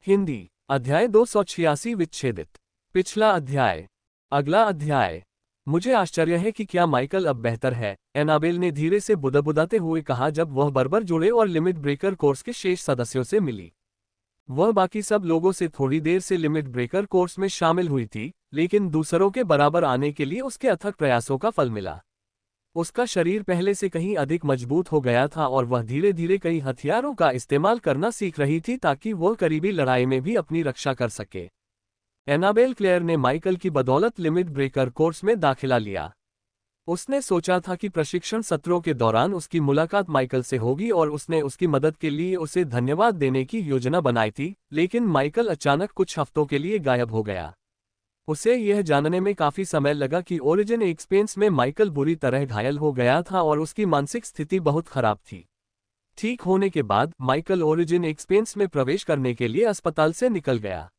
हिंदी अध्याय 286 विच्छेदित। पिछला अध्याय। अगला अध्याय। मुझे आश्चर्य है कि क्या माइकल अब बेहतर है, एनाबेल ने धीरे से बुदबुदाते हुए कहा जब वह बर्बर जोड़े और लिमिट ब्रेकर कोर्स के शेष सदस्यों से मिली। वह बाकी सब लोगों से थोड़ी देर से लिमिट ब्रेकर कोर्स में शामिल हुई थी, लेकिन दूसरों के बराबर आने के लिए उसके अथक प्रयासों का फल मिला। उसका शरीर पहले से कहीं अधिक मजबूत हो गया था और वह धीरे धीरे कई हथियारों का इस्तेमाल करना सीख रही थी ताकि वह करीबी लड़ाई में भी अपनी रक्षा कर सके। एनाबेल क्लेयर ने माइकल की बदौलत लिमिट ब्रेकर कोर्स में दाखिला लिया। उसने सोचा था कि प्रशिक्षण सत्रों के दौरान उसकी मुलाकात माइकल से होगी और उसने उसकी मदद के लिए उसे धन्यवाद देने की योजना बनाई थी, लेकिन माइकल अचानक कुछ हफ्तों के लिए गायब हो गया। उसे यह जानने में काफी समय लगा कि ओरिजिन एक्सपेंस में माइकल बुरी तरह घायल हो गया था और उसकी मानसिक स्थिति बहुत खराब थी। ठीक होने के बाद माइकल ओरिजिन एक्सपेंस में प्रवेश करने के लिए अस्पताल से निकल गया।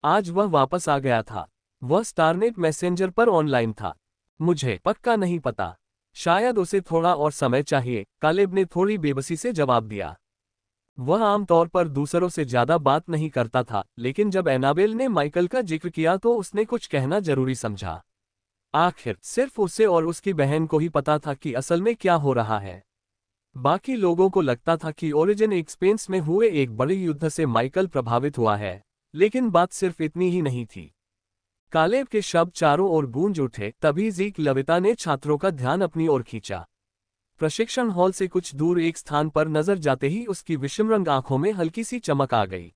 आज वह वापस आ गया था। वह स्टारनेट मैसेंजर पर ऑनलाइन था। मुझे पक्का नहीं पता, शायद उसे थोड़ा और समय चाहिए, कालेब ने थोड़ी बेबसी से जवाब दिया। वह आमतौर पर दूसरों से ज्यादा बात नहीं करता था, लेकिन जब एनाबेल ने माइकल का जिक्र किया तो उसने कुछ कहना जरूरी समझा। आखिर सिर्फ उसे और उसकी बहन को ही पता था कि असल में क्या हो रहा है। बाकी लोगों को लगता था कि ओरिजिन एक्सपेंस में हुए एक बड़े युद्ध से माइकल प्रभावित हुआ है, लेकिन बात सिर्फ इतनी ही नहीं थी। कालेब के शब्द चारों ओर गूंज उठे, तभी ज़ीक लविता ने छात्रों का ध्यान अपनी ओर खींचा। प्रशिक्षण हॉल से कुछ दूर एक स्थान पर नजर जाते ही उसकी विषमरंग आंखों में हल्की सी चमक आ गई।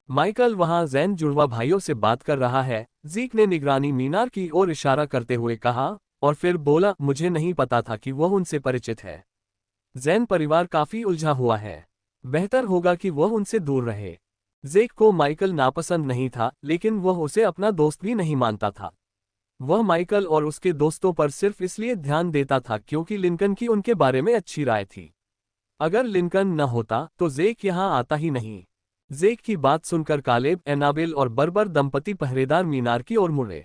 माइकल वहां जैन जुड़वा भाइयों से बात कर रहा है, ज़ीक ने निगरानी मीनार की ओर इशारा करते हुए कहा, और फिर बोला, मुझे नहीं पता था कि वह उनसे परिचित है। जैन परिवार काफी उलझा हुआ है, बेहतर होगा कि वह उनसे दूर रहे। ज़ेक को माइकल नापसंद नहीं था, लेकिन वह उसे अपना दोस्त भी नहीं मानता था। वह माइकल और उसके दोस्तों पर सिर्फ इसलिए ध्यान देता था क्योंकि लिंकन की उनके बारे में अच्छी राय थी। अगर लिंकन न होता तो ज़ेक यहाँ आता ही नहीं। ज़ेक की बात सुनकर कालेब, एनाबेल और बर्बर दंपति पहरेदार मीनार की ओर मुड़े।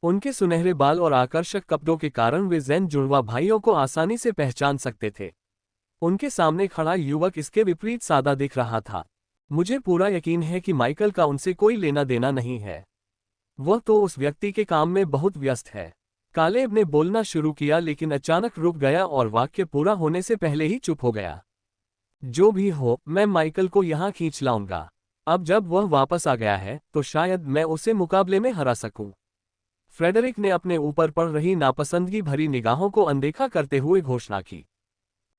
उनके सुनहरे बाल और आकर्षक कपड़ों के कारण वे जैन जुड़वा भाइयों को आसानी से पहचान सकते थे। उनके सामने खड़ा युवक इसके विपरीत सादा दिख रहा था। मुझे पूरा यकीन है कि माइकल का उनसे कोई लेना देना नहीं है। वह तो उस व्यक्ति के काम में बहुत व्यस्त है। कालेब ने बोलना शुरू किया लेकिन अचानक रुक गया और वाक्य पूरा होने से पहले ही चुप हो गया। जो भी हो, मैं माइकल को यहाँ खींच लाऊंगा। अब जब वह वापस आ गया है तो शायद मैं उसे मुकाबले में हरा सकूं। फ्रेडरिक ने अपने ऊपर पड़ रही नापसंदगी भरी निगाहों को अनदेखा करते हुए घोषणा की।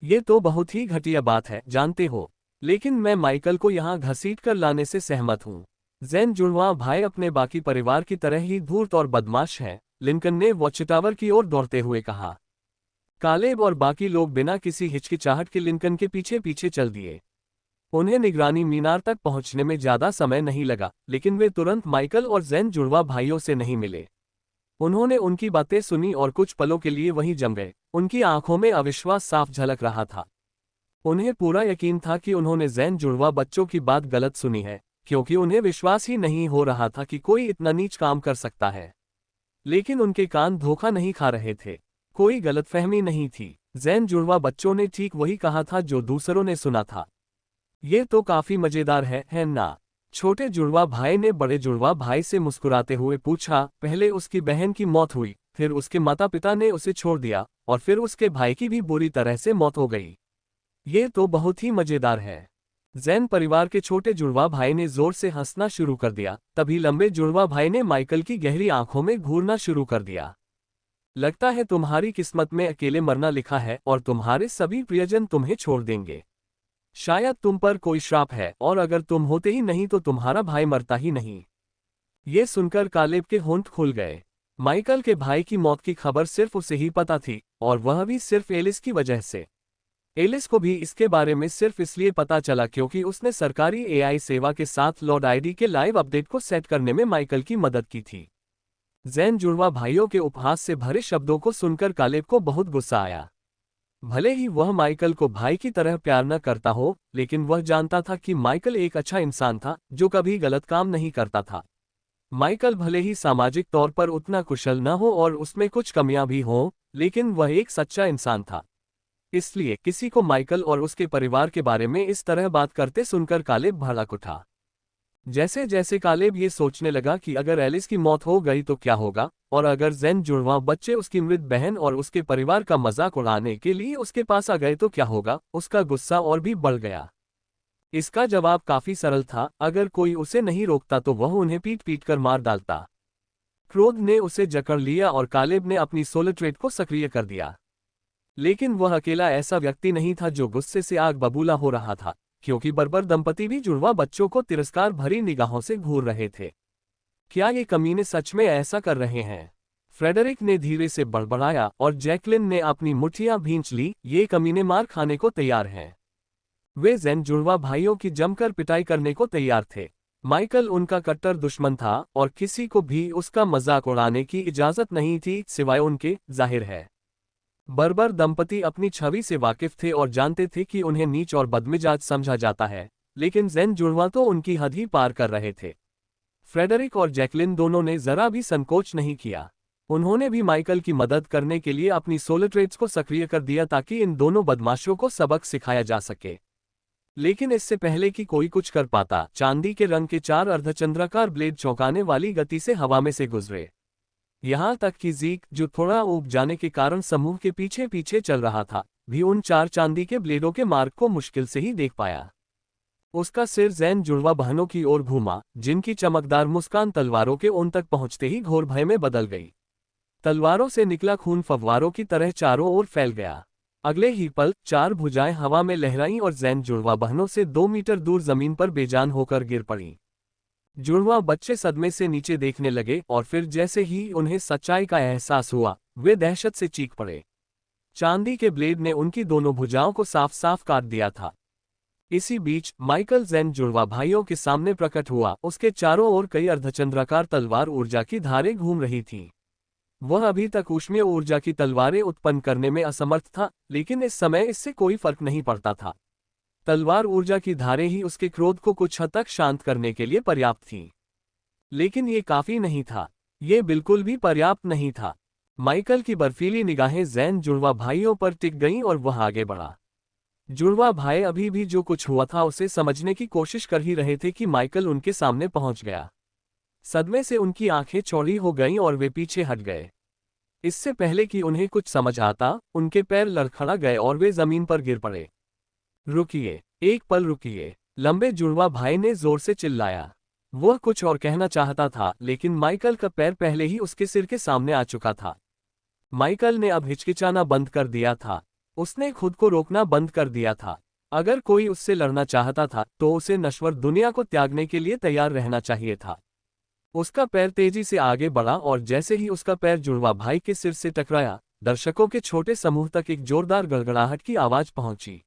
ये तो बहुत ही घटिया बात है, जानते हो, लेकिन मैं माइकल को यहाँ घसीट कर लाने से सहमत हूँ। जैन जुड़वा भाई अपने बाकी परिवार की तरह ही धूर्त और बदमाश हैं, लिंकन ने वॉचटावर की ओर दौड़ते हुए कहा। कालेब और बाकी लोग बिना किसी हिचकिचाहट के लिंकन के पीछे पीछे चल दिए। उन्हें निगरानी मीनार तक पहुंचने में ज्यादा समय नहीं लगा, लेकिन वे तुरंत माइकल और जैन जुड़वा भाइयों से नहीं मिले। उन्होंने उनकी बातें सुनी और कुछ पलों के लिए वहीं जम गए। उनकी आंखों में अविश्वास साफ झलक रहा था। उन्हें पूरा यकीन था कि उन्होंने जैन जुड़वा बच्चों की बात गलत सुनी है, क्योंकि उन्हें विश्वास ही नहीं हो रहा था कि कोई इतना नीच काम कर सकता है। लेकिन उनके कान धोखा नहीं खा रहे थे। कोई गलतफहमी नहीं थी। जैन जुड़वा बच्चों ने ठीक वही कहा था जो दूसरों ने सुना था। ये तो काफी मजेदार है ना? छोटे जुड़वा भाई ने बड़े जुड़वा भाई से मुस्कुराते हुए पूछा। पहले उसकी बहन की मौत हुई, फिर उसके माता पिता ने उसे छोड़ दिया, और फिर उसके भाई की भी बुरी तरह से मौत हो गई। ये तो बहुत ही मजेदार है। जैन परिवार के छोटे जुड़वा भाई ने जोर से हंसना शुरू कर दिया। तभी लंबे जुड़वा भाई ने माइकल की गहरी आंखों में घूरना शुरू कर दिया। लगता है तुम्हारी किस्मत में अकेले मरना लिखा है और तुम्हारे सभी प्रियजन तुम्हें छोड़ देंगे। शायद तुम पर कोई श्राप है, और अगर तुम होते ही नहीं तो तुम्हारा भाई मरता ही नहीं। ये सुनकर कालेब के होंठ खुल गए। माइकल के भाई की मौत की खबर सिर्फ उसे ही पता थी, और वह भी सिर्फ एलिस की वजह से। एलिस को भी इसके बारे में सिर्फ इसलिए पता चला क्योंकि उसने सरकारी एआई सेवा के साथ लॉर्ड आईडी के लाइव अपडेट को सेट करने में माइकल की मदद की थी। जैन जुड़वा भाइयों के उपहास से भरे शब्दों को सुनकर कालेब को बहुत गुस्सा आया। भले ही वह माइकल को भाई की तरह प्यार न करता हो, लेकिन वह जानता था कि माइकल एक अच्छा इंसान था जो कभी गलत काम नहीं करता था। माइकल भले ही सामाजिक तौर पर उतना कुशल न हो और उसमें कुछ कमियां भी हों, लेकिन वह एक सच्चा इंसान था। इसलिए किसी को माइकल और उसके परिवार के बारे में इस तरह बात करते सुनकर कालेब भड़क उठा। जैसे जैसे कालेब ये सोचने लगा कि अगर एलिस की मौत हो गई तो क्या होगा, और अगर जैन जुड़वां बच्चे उसकी मृत बहन और उसके परिवार का मजाक उड़ाने के लिए उसके पास आ गए तो क्या होगा, उसका गुस्सा और भी बढ़ गया। इसका जवाब काफी सरल था, अगर कोई उसे नहीं रोकता तो वह उन्हें पीट पीट कर मार डालता। क्रोध ने उसे जकड़ लिया और कालेब ने अपनी सोलर ट्रेड को सक्रिय कर दिया। लेकिन वह अकेला ऐसा व्यक्ति नहीं था जो गुस्से से आग बबूला हो रहा था, क्योंकि बर्बर दंपति भी जुड़वा बच्चों को तिरस्कार भरी निगाहों से घूर रहे थे। क्या ये कमीने सच में ऐसा कर रहे हैं? फ्रेडरिक ने धीरे से बड़बड़ाया और जैकलिन ने अपनी मुट्ठियां भींच ली, ये कमीने मार खाने को तैयार हैं। वे जैन जुड़वा भाइयों की जमकर पिटाई करने को तैयार थे। माइकल उनका कट्टर दुश्मन था और किसी को भी उसका मजाक उड़ाने की इजाजत नहीं थी सिवाय उनके, जाहिर है। बर्बर दंपति अपनी छवि से वाकिफ थे और जानते थे कि उन्हें नीच और बदमिजाज समझा जाता है, लेकिन जैन जुड़वा तो उनकी हद ही पार कर रहे थे। फ्रेडरिक और जैकलिन दोनों ने जरा भी संकोच नहीं किया। उन्होंने भी माइकल की मदद करने के लिए अपनी सोलर ट्रेड्स को सक्रिय कर दिया ताकि इन दोनों बदमाशों को सबक सिखाया जा सके। लेकिन इससे पहले कि कोई कुछ कर पाता, चांदी के रंग के 4 अर्धचंद्राकार ब्लेड चौंकाने वाली गति से हवा में से गुजरे। यहां तक कि जीक, जो थोड़ा ऊब जाने के कारण समूह के पीछे पीछे चल रहा था, भी उन 4 चांदी के ब्लेडों के मार्ग को मुश्किल से ही देख पाया। उसका सिर जैन जुड़वा बहनों की ओर घूमा, जिनकी चमकदार मुस्कान तलवारों के उन तक पहुंचते ही घोर भय में बदल गई। तलवारों से निकला खून फव्वारों की तरह चारों ओर फैल गया। अगले ही पल 4 भुजाएं हवा में लहराईं और जैन जुड़वा बहनों से 2 मीटर दूर जमीन पर बेजान होकर गिर पड़ी। जुड़वा बच्चे सदमे से नीचे देखने लगे और फिर जैसे ही उन्हें सच्चाई का एहसास हुआ, वे दहशत से चीख पड़े। चांदी के ब्लेड ने उनकी दोनों भुजाओं को साफ साफ काट दिया था। इसी बीच माइकल जैन जुड़वा भाइयों के सामने प्रकट हुआ, उसके चारों ओर कई अर्धचंद्राकार तलवार ऊर्जा की धारें घूम रही थीं। वह अभी तक ऊष्मीय ऊर्जा की तलवारें उत्पन्न करने में असमर्थ था, लेकिन इस समय इससे कोई फर्क नहीं पड़ता था। तलवार ऊर्जा की धारें ही उसके क्रोध को कुछ हद तक शांत करने के लिए पर्याप्त थीं। लेकिन ये काफी नहीं था। ये बिल्कुल भी पर्याप्त नहीं था। माइकल की बर्फीली निगाहें जैन जुड़वा भाइयों पर टिक गईं और वह आगे बढ़ा। जुड़वा भाई अभी भी जो कुछ हुआ था उसे समझने की कोशिश कर ही रहे थे कि माइकल उनके सामने पहुंच गया। सदमे से उनकी आंखें चौड़ी हो गईं और वे पीछे हट गए। इससे पहले कि उन्हें कुछ समझ आता, उनके पैर लड़खड़ा गए और वे जमीन पर गिर पड़े। रुकिए, एक पल रुकिए, लंबे जुड़वा भाई ने जोर से चिल्लाया। वह कुछ और कहना चाहता था, लेकिन माइकल का पैर पहले ही उसके सिर के सामने आ चुका था। माइकल ने अब हिचकिचाना बंद कर दिया था। उसने खुद को रोकना बंद कर दिया था। अगर कोई उससे लड़ना चाहता था तो उसे नश्वर दुनिया को त्यागने के लिए तैयार रहना चाहिए था। उसका पैर तेजी से आगे बढ़ा और जैसे ही उसका पैर जुड़वा भाई के सिर से टकराया, दर्शकों के छोटे समूह तक एक जोरदार गड़गड़ाहट की आवाज पहुंची।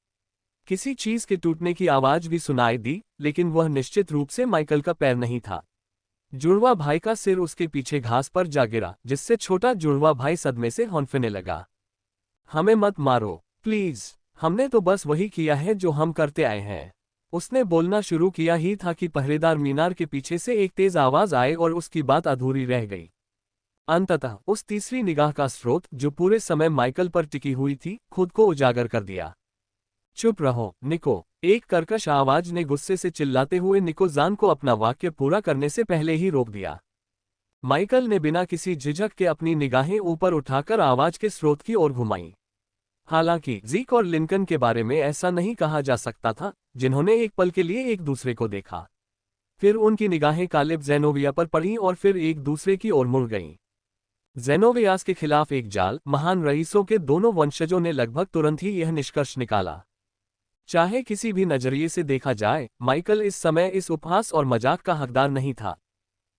किसी चीज के टूटने की आवाज भी सुनाई दी, लेकिन वह निश्चित रूप से माइकल का पैर नहीं था। जुड़वा भाई का सिर उसके पीछे घास पर जा गिरा, जिससे छोटा जुड़वा भाई सदमे से हौंफने लगा। हमें मत मारो, प्लीज, हमने तो बस वही किया है जो हम करते आए हैं। उसने बोलना शुरू किया ही था कि पहरेदार मीनार के पीछे से एक तेज आवाज आए और उसकी बात अधूरी रह गई। अंततः उस तीसरी निगाह का स्रोत, जो पूरे समय माइकल पर टिकी हुई थी, खुद को उजागर कर दिया। चुप रहो, निको, एक कर्कश आवाज ने गुस्से से चिल्लाते हुए निको जान को अपना वाक्य पूरा करने से पहले ही रोक दिया। माइकल ने बिना किसी झिझक के अपनी निगाहें ऊपर उठाकर आवाज के स्रोत की ओर घुमाई। हालांकि जीक और लिंकन के बारे में ऐसा नहीं कहा जा सकता था, जिन्होंने एक पल के लिए एक दूसरे को देखा। फिर उनकी निगाहें कालेब ज़ेनोविया पर पड़ीं और फिर एक दूसरे की ओर मुड़ गईं। ज़ेनोवियास के खिलाफ एक जाल, महान रईसों के दोनों वंशजों ने लगभग तुरंत ही यह निष्कर्ष निकाला। चाहे किसी भी नजरिए से देखा जाए, माइकल इस समय इस उपहास और मजाक का हकदार नहीं था।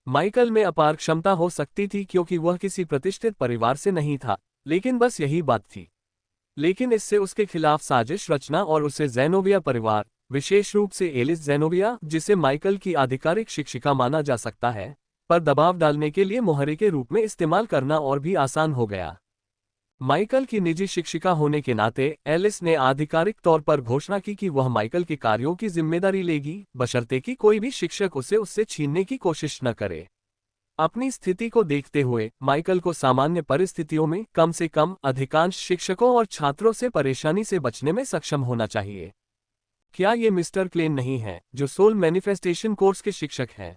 माइकल में अपार क्षमता हो सकती थी क्योंकि वह किसी प्रतिष्ठित परिवार से नहीं था, लेकिन बस यही बात थी। लेकिन इससे उसके खिलाफ साजिश रचना और उसे ज़ेनोविया परिवार, विशेष रूप से एलिस ज़ेनोविया, जिसे माइकल की आधिकारिक शिक्षिका माना जा सकता है, पर दबाव डालने के लिए मोहरे के रूप में इस्तेमाल करना और भी आसान हो गया। माइकल की निजी शिक्षिका होने के नाते एलिस ने आधिकारिक तौर पर घोषणा की कि वह माइकल के कार्यों की जिम्मेदारी लेगी, बशर्ते कि कोई भी शिक्षक उसे उससे छीनने की कोशिश न करे। अपनी स्थिति को देखते हुए माइकल को सामान्य परिस्थितियों में कम से कम अधिकांश शिक्षकों और छात्रों से परेशानी से बचने में सक्षम होना चाहिए। क्या ये मिस्टर क्लेन नहीं है जो सोल मैनिफेस्टेशन कोर्स के शिक्षक हैं?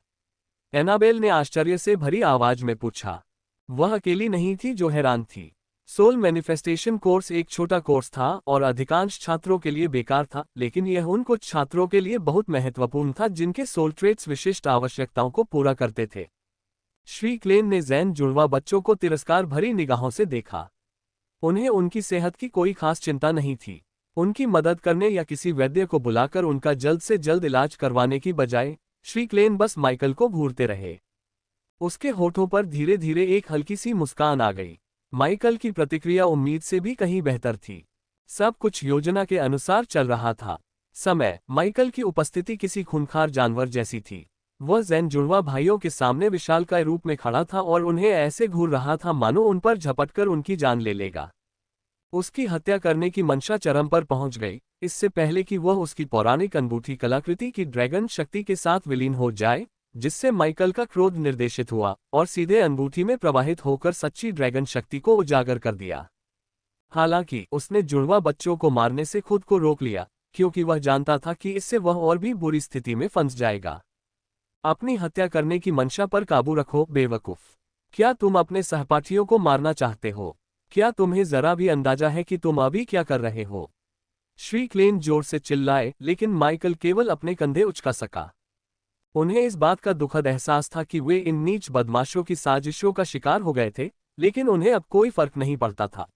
एनाबेल ने आश्चर्य से भरी आवाज में पूछा। वह अकेली नहीं थी जो हैरान थी। सोल मैनिफेस्टेशन कोर्स एक छोटा कोर्स था और अधिकांश छात्रों के लिए बेकार था, लेकिन यह उन कुछ छात्रों के लिए बहुत महत्वपूर्ण था जिनके सोल ट्रेट्स विशिष्ट आवश्यकताओं को पूरा करते थे। श्री क्लेन ने जैन जुड़वा बच्चों को तिरस्कार भरी निगाहों से देखा। उन्हें उनकी सेहत की कोई खास चिंता नहीं थी। उनकी मदद करने या किसी वैद्य को बुलाकर उनका जल्द से जल्द इलाज करवाने की बजाय श्री क्लेन बस माइकल को घूरते रहे। उसके होठों पर धीरे धीरे एक हल्की सी मुस्कान आ गई। माइकल की प्रतिक्रिया उम्मीद से भी कहीं बेहतर थी। सब कुछ योजना के अनुसार चल रहा था। समय माइकल की उपस्थिति किसी खूंखार जानवर जैसी थी। वह जैन जुड़वा भाइयों के सामने विशालकाय रूप में खड़ा था और उन्हें ऐसे घूर रहा था मानो उन पर झपटकर उनकी जान ले लेगा। उसकी हत्या करने की मंशा चरम पर पहुंच गई, इससे पहले कि वह उसकी पौराणिक अनूठी कलाकृति की ड्रैगन शक्ति के साथ विलीन हो जाए, जिससे माइकल का क्रोध निर्देशित हुआ और सीधे अंगूठी में प्रवाहित होकर सच्ची ड्रैगन शक्ति को उजागर कर दिया। हालांकि उसने जुड़वा बच्चों को मारने से खुद को रोक लिया, क्योंकि वह जानता था कि इससे वह और भी बुरी स्थिति में फंस जाएगा। अपनी हत्या करने की मंशा पर काबू रखो बेवकूफ। क्या तुम अपने सहपाठियों को मारना चाहते हो? क्या तुम्हें जरा भी अंदाजा है कि तुम अभी क्या कर रहे हो? श्री क्लेन जोर से चिल्लाए, लेकिन माइकल केवल अपने कंधे उचका सका। उन्हें इस बात का दुखद एहसास था कि वे इन नीच बदमाशों की साजिशों का शिकार हो गए थे, लेकिन उन्हें अब कोई फर्क नहीं पड़ता था।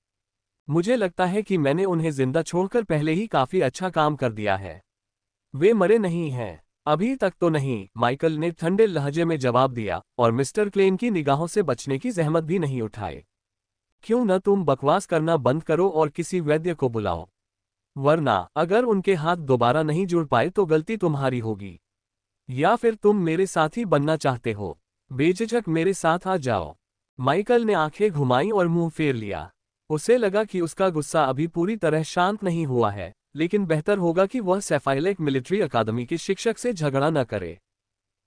मुझे लगता है कि मैंने उन्हें जिंदा छोड़कर पहले ही काफी अच्छा काम कर दिया है। वे मरे नहीं हैं। अभी तक तो नहीं, माइकल ने ठंडे लहजे में जवाब दिया और मिस्टर क्लेन की निगाहों से बचने की जहमत भी नहीं उठाए। क्यों न तुम बकवास करना बंद करो और किसी वैद्य को बुलाओ, वरना अगर उनके हाथ दोबारा नहीं जुड़ पाए तो गलती तुम्हारी होगी। या फिर तुम मेरे साथी बनना चाहते हो? बेझिझक मेरे साथ आ जाओ। माइकल ने आंखें घुमाई और मुंह फेर लिया। उसे लगा कि उसका गुस्सा अभी पूरी तरह शांत नहीं हुआ है, लेकिन बेहतर होगा कि वह सैफाइलेक मिलिट्री अकादमी के शिक्षक से झगड़ा न करे।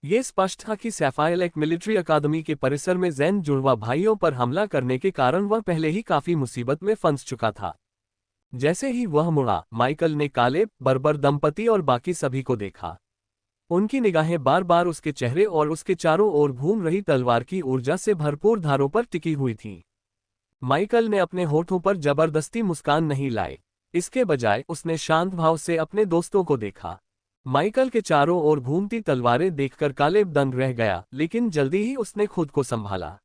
ये स्पष्ट था कि सैफाइलेक मिलिट्री अकादमी के परिसर में जैन जुड़वा भाइयों पर हमला करने के कारण वह पहले ही काफी मुसीबत में फंस चुका था। जैसे ही वह मुड़ा, माइकल ने कालेब, बर्बर दंपति और बाकी सभी को देखा। उनकी निगाहें बार बार उसके चेहरे और उसके चारों ओर घूम रही तलवार की ऊर्जा से भरपूर धारों पर टिकी हुई थी। माइकल ने अपने होठों पर जबरदस्ती मुस्कान नहीं लाई। इसके बजाय उसने शांत भाव से अपने दोस्तों को देखा। माइकल के चारों ओर घूमती तलवारें देखकर कालेब दंग रह गया, लेकिन जल्दी ही उसने खुद को संभाला।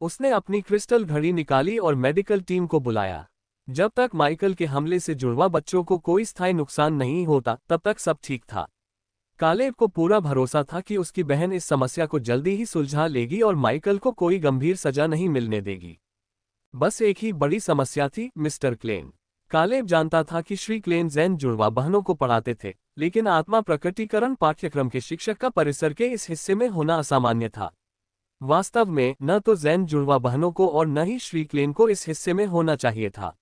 उसने अपनी क्रिस्टल घड़ी निकाली और मेडिकल टीम को बुलाया। जब तक माइकल के हमले से जुड़वा बच्चों को कोई स्थायी नुकसान नहीं होता, तब तक सब ठीक था। कालेब को पूरा भरोसा था कि उसकी बहन इस समस्या को जल्दी ही सुलझा लेगी और माइकल को कोई गंभीर सजा नहीं मिलने देगी। बस एक ही बड़ी समस्या थी, मिस्टर क्लेन। कालेब जानता था कि श्री क्लेन जैन जुड़वा बहनों को पढ़ाते थे, लेकिन आत्मा प्रकटीकरण पाठ्यक्रम के शिक्षक का परिसर के इस हिस्से में होना असामान्य था। वास्तव में न तो जैन जुड़वा बहनों को और न ही श्री क्लेन को इस हिस्से में होना चाहिए था।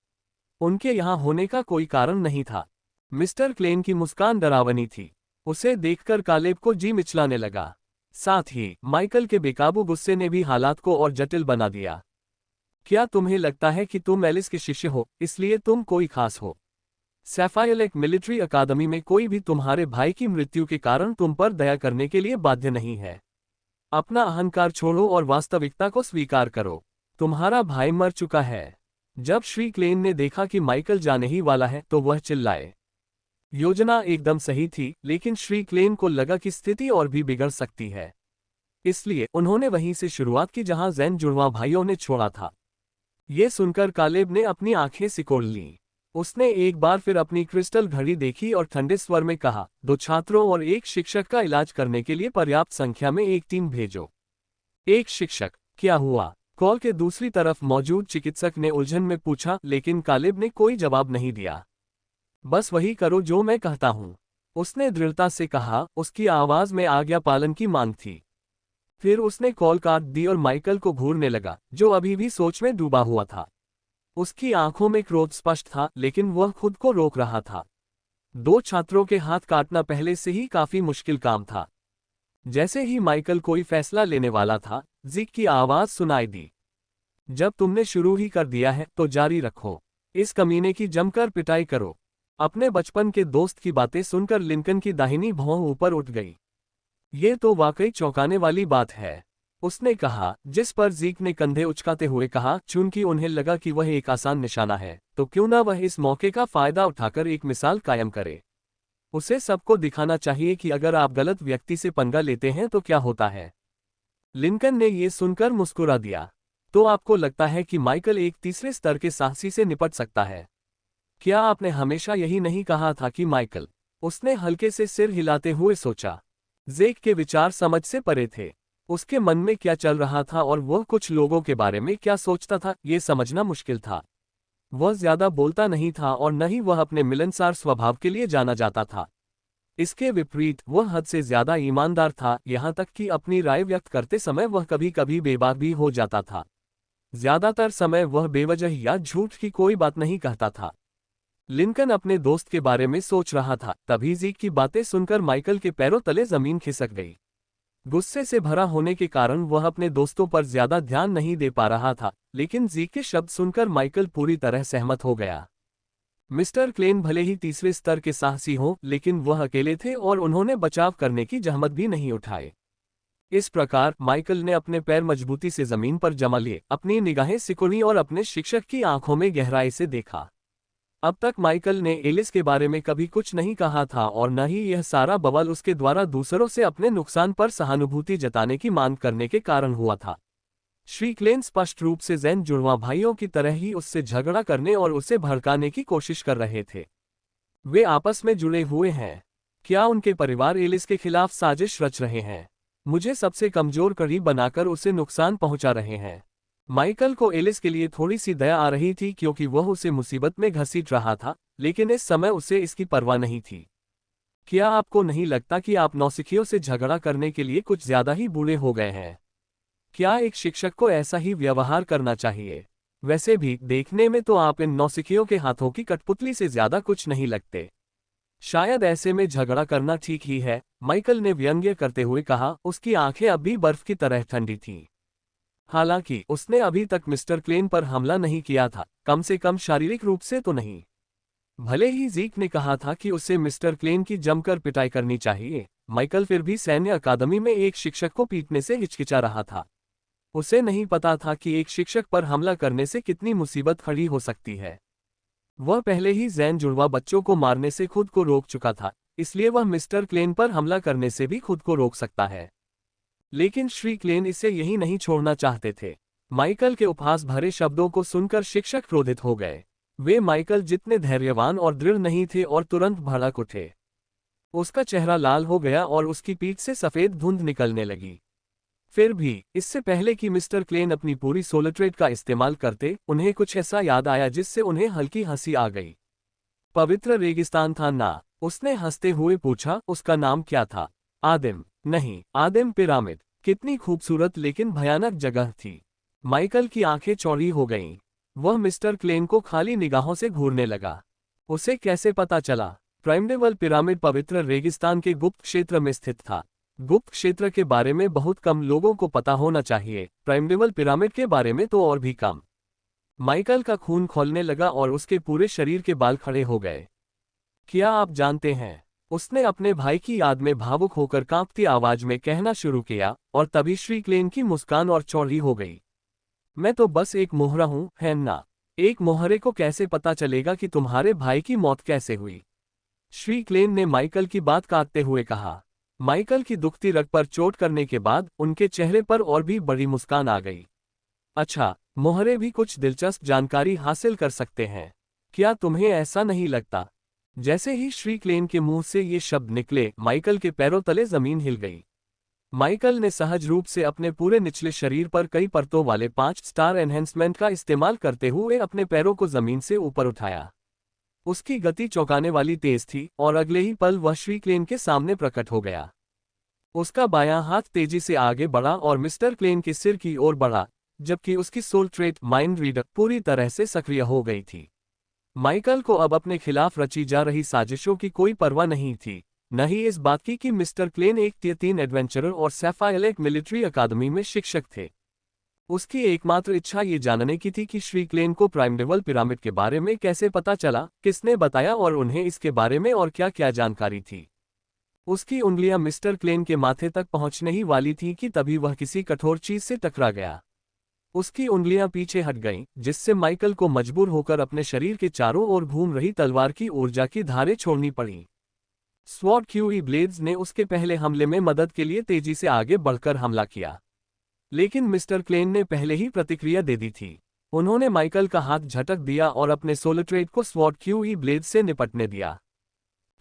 उनके यहाँ होने का कोई कारण नहीं था। मिस्टर क्लेन की मुस्कान डरावनी थी। उसे देखकर कालेब को जी मिचलाने लगा। साथ ही माइकल के बेकाबू गुस्से ने भी हालात को और जटिल बना दिया। क्या तुम्हें लगता है कि तुम एलिस के शिष्य हो, इसलिए तुम कोई खास हो? सैफाइलेक मिलिट्री अकादमी में कोई भी तुम्हारे भाई की मृत्यु के कारण तुम पर दया करने के लिए बाध्य नहीं है। अपना अहंकार छोड़ो और वास्तविकता को स्वीकार करो। तुम्हारा भाई मर चुका है। जब श्री क्लेन ने देखा कि माइकल जाने ही वाला है तो वह चिल्लाए। योजना एकदम सही थी, लेकिन श्री क्लेन को लगा कि स्थिति और भी बिगड़ सकती है। इसलिए उन्होंने वहीं से शुरुआत की जहां जैन जुड़वा भाइयों ने छोड़ा था। ये सुनकर कालेब ने अपनी आंखें सिकोड़ लीं। उसने एक बार फिर अपनी क्रिस्टल घड़ी देखी और ठंडे स्वर में कहा, 2 छात्रों और 1 शिक्षक का इलाज करने के लिए पर्याप्त संख्या में एक टीम भेजो। 1 शिक्षक? क्या हुआ? कॉल के दूसरी तरफ मौजूद चिकित्सक ने उलझन में पूछा, लेकिन कालेब ने कोई जवाब नहीं दिया। बस वही करो जो मैं कहता हूं, उसने दृढ़ता से कहा। उसकी आवाज में आज्ञा पालन की मांग थी। फिर उसने कॉल काट दी और माइकल को घूरने लगा, जो अभी भी सोच में डूबा हुआ था। उसकी आंखों में क्रोध स्पष्ट था, लेकिन वह खुद को रोक रहा था। 2 छात्रों के हाथ काटना पहले से ही काफी मुश्किल काम था। जैसे ही माइकल कोई फैसला लेने वाला था, जिक की आवाज सुनाई दी। जब तुमने शुरू ही कर दिया है तो जारी रखो। इस कमीने की जमकर पिटाई करो। अपने बचपन के दोस्त की बातें सुनकर लिंकन की दाहिनी भौं ऊपर उठ गई। ये तो वाकई चौंकाने वाली बात है, उसने कहा, जिस पर ज़ीक ने कंधे उचकाते हुए कहा, चूंकि उन्हें लगा कि वह एक आसान निशाना है, तो क्यों ना वह इस मौके का फायदा उठाकर एक मिसाल कायम करे। उसे सबको दिखाना चाहिए कि अगर आप गलत व्यक्ति से पंगा लेते हैं तो क्या होता है। लिंकन ने यह सुनकर मुस्कुरा दिया। तो आपको लगता है कि माइकल एक तीसरे स्तर के साहसी से निपट सकता है? क्या आपने हमेशा यही नहीं कहा था कि माइकल? उसने हल्के से सिर हिलाते हुए सोचा। ज़ेक के विचार समझ से परे थे। उसके मन में क्या चल रहा था और वह कुछ लोगों के बारे में क्या सोचता था, ये समझना मुश्किल था। वह ज्यादा बोलता नहीं था और न ही वह अपने मिलनसार स्वभाव के लिए जाना जाता था। इसके विपरीत वह हद से ज्यादा ईमानदार था, यहाँ तक कि अपनी राय व्यक्त करते समय वह कभी कभी बेबाक भी हो जाता था। ज्यादातर समय वह बेवजह या झूठ की कोई बात नहीं कहता था। लिंकन अपने दोस्त के बारे में सोच रहा था, तभी ज़ीक की बातें सुनकर माइकल के पैरों तले जमीन खिसक गई। गुस्से से भरा होने के कारण वह अपने दोस्तों पर ज्यादा ध्यान नहीं दे पा रहा था, लेकिन ज़ीक के शब्द सुनकर माइकल पूरी तरह सहमत हो गया। मिस्टर क्लेन भले ही तीसरे स्तर के साहसी हों, लेकिन वह अकेले थे और उन्होंने बचाव करने की जहमत भी नहीं उठाए। इस प्रकार माइकल ने अपने पैर मजबूती से जमीन पर जमा लिए, अपनी निगाहें सिकुड़ी और अपने शिक्षक की आंखों में गहराई से देखा। अब तक माइकल ने एलिस के बारे में कभी कुछ नहीं कहा था और न ही यह सारा बवाल उसके द्वारा दूसरों से अपने नुकसान पर सहानुभूति जताने की मांग करने के कारण हुआ था। श्री क्लेन स्पष्ट रूप से जैन जुड़वां भाइयों की तरह ही उससे झगड़ा करने और उसे भड़काने की कोशिश कर रहे थे। वे आपस में जुड़े हुए हैं। क्या उनके परिवार एलिस के खिलाफ साजिश रच रहे हैं? मुझे सबसे कमजोर कड़ी बनाकर उसे नुकसान पहुंचा रहे हैं। माइकल को एलिस के लिए थोड़ी सी दया आ रही थी क्योंकि वह उसे मुसीबत में घसीट रहा था, लेकिन इस समय उसे इसकी परवाह नहीं थी। क्या आपको नहीं लगता कि आप नौसिखियों से झगड़ा करने के लिए कुछ ज्यादा ही बूढ़े हो गए हैं? क्या एक शिक्षक को ऐसा ही व्यवहार करना चाहिए? वैसे भी देखने में तो आप इन नौसिखियों के हाथों की कठपुतली से ज्यादा कुछ नहीं लगते। शायद ऐसे में झगड़ा करना ठीक ही है, माइकल ने व्यंग्य करते हुए कहा। उसकी आंखें अब भी बर्फ की तरह ठंडी थीं। हालांकि उसने अभी तक मिस्टर क्लेन पर हमला नहीं किया था, कम से कम शारीरिक रूप से तो नहीं। भले ही ज़ीक ने कहा था कि उसे मिस्टर क्लेन की जमकर पिटाई करनी चाहिए, माइकल फिर भी सैन्य अकादमी में एक शिक्षक को पीटने से हिचकिचा रहा था। उसे नहीं पता था कि एक शिक्षक पर हमला करने से कितनी मुसीबत खड़ी हो सकती है। वह पहले ही जैन जुड़वा बच्चों को मारने से खुद को रोक चुका था, इसलिए वह मिस्टर क्लेन पर हमला करने से भी खुद को रोक सकता है। लेकिन श्री क्लेन इसे यही नहीं छोड़ना चाहते थे। माइकल के उपहास भरे शब्दों को सुनकर शिक्षक क्रोधित हो गए। वे माइकल जितने धैर्यवान और दृढ़ नहीं थे और तुरंत भड़क उठे। उसका चेहरा लाल हो गया और उसकी पीठ से सफेद धुंध निकलने लगी। फिर भी इससे पहले कि मिस्टर क्लेन अपनी पूरी सोलट्रेट का इस्तेमाल करते, उन्हें कुछ ऐसा याद आया जिससे उन्हें हल्की हंसी आ गई। पवित्र रेगिस्तान था ना? उसने हंसते हुए पूछा। उसका नाम क्या था? आदिम? नहीं, आदिम पिरामिड। कितनी खूबसूरत लेकिन भयानक जगह थी। माइकल की आंखें चौड़ी हो गईं। वह मिस्टर क्लेन को खाली निगाहों से घूरने लगा। उसे कैसे पता चला? प्राइमडेवल पिरामिड पवित्र रेगिस्तान के गुप्त क्षेत्र में स्थित था। गुप्त क्षेत्र के बारे में बहुत कम लोगों को पता होना चाहिए, प्राइमडेवल पिरामिड के बारे में तो और भी कम। माइकल का खून खौलने लगा और उसके पूरे शरीर के बाल खड़े हो गए। क्या आप जानते हैं? उसने अपने भाई की याद में भावुक होकर कांपती आवाज में कहना शुरू किया, और तभी श्री क्लेन की मुस्कान और चौड़ी हो गई। मैं तो बस एक मोहरा हूं, है ना? एक मोहरे को कैसे पता चलेगा कि तुम्हारे भाई की मौत कैसे हुई? श्री क्लेन ने माइकल की बात काटते हुए कहा। माइकल की दुखती रग पर चोट करने के बाद उनके चेहरे पर और भी बड़ी मुस्कान आ गई। अच्छा, मोहरे भी कुछ दिलचस्प जानकारी हासिल कर सकते हैं। क्या तुम्हें ऐसा नहीं लगता? जैसे ही श्री क्लेन के मुंह से ये शब्द निकले, माइकल के पैरों तले जमीन हिल गई। माइकल ने सहज रूप से अपने पूरे निचले शरीर पर कई परतों वाले 5 स्टार एनहेंसमेंट का इस्तेमाल करते हुए अपने पैरों को जमीन से ऊपर उठाया। उसकी गति चौंकाने वाली तेज थी और अगले ही पल वह श्री क्लेन के सामने प्रकट हो गया। उसका बायां हाथ तेजी से आगे बढ़ा और मिस्टर क्लेन के सिर की ओर बढ़ा, जबकि उसकी सोल ट्रेट माइंड रीडर पूरी तरह से सक्रिय हो गई थी। माइकल को अब अपने खिलाफ रची जा रही साजिशों की कोई परवाह नहीं थी, न ही इस बात की कि मिस्टर क्लेन एक Tier 3 एडवेंचरर और सैफायर एक मिलिट्री अकादमी में शिक्षक थे। उसकी एकमात्र इच्छा ये जानने की थी कि श्री क्लेन को प्राइमडेवल पिरामिड के बारे में कैसे पता चला, किसने बताया और उन्हें इसके बारे में और क्या क्या जानकारी थी। उसकी उंगलियां मिस्टर क्लेन के माथे तक पहुंचने ही वाली थी कि तभी वह किसी कठोर चीज से टकरा गया। उसकी उंगलियां पीछे हट गईं, जिससे माइकल को मजबूर होकर अपने शरीर के चारों ओर घूम रही तलवार की ऊर्जा की धारें छोड़नी पड़ी। स्वॉर्ड क्यूई ब्लेड्स ने उसके पहले हमले में मदद के लिए तेजी से आगे बढ़कर हमला किया, लेकिन मिस्टर क्लेन ने पहले ही प्रतिक्रिया दे दी थी। उन्होंने माइकल का हाथ झटक दिया और अपने सोलट्रेड को स्वॉर्ड क्यूई ब्लेड से निपटने दिया।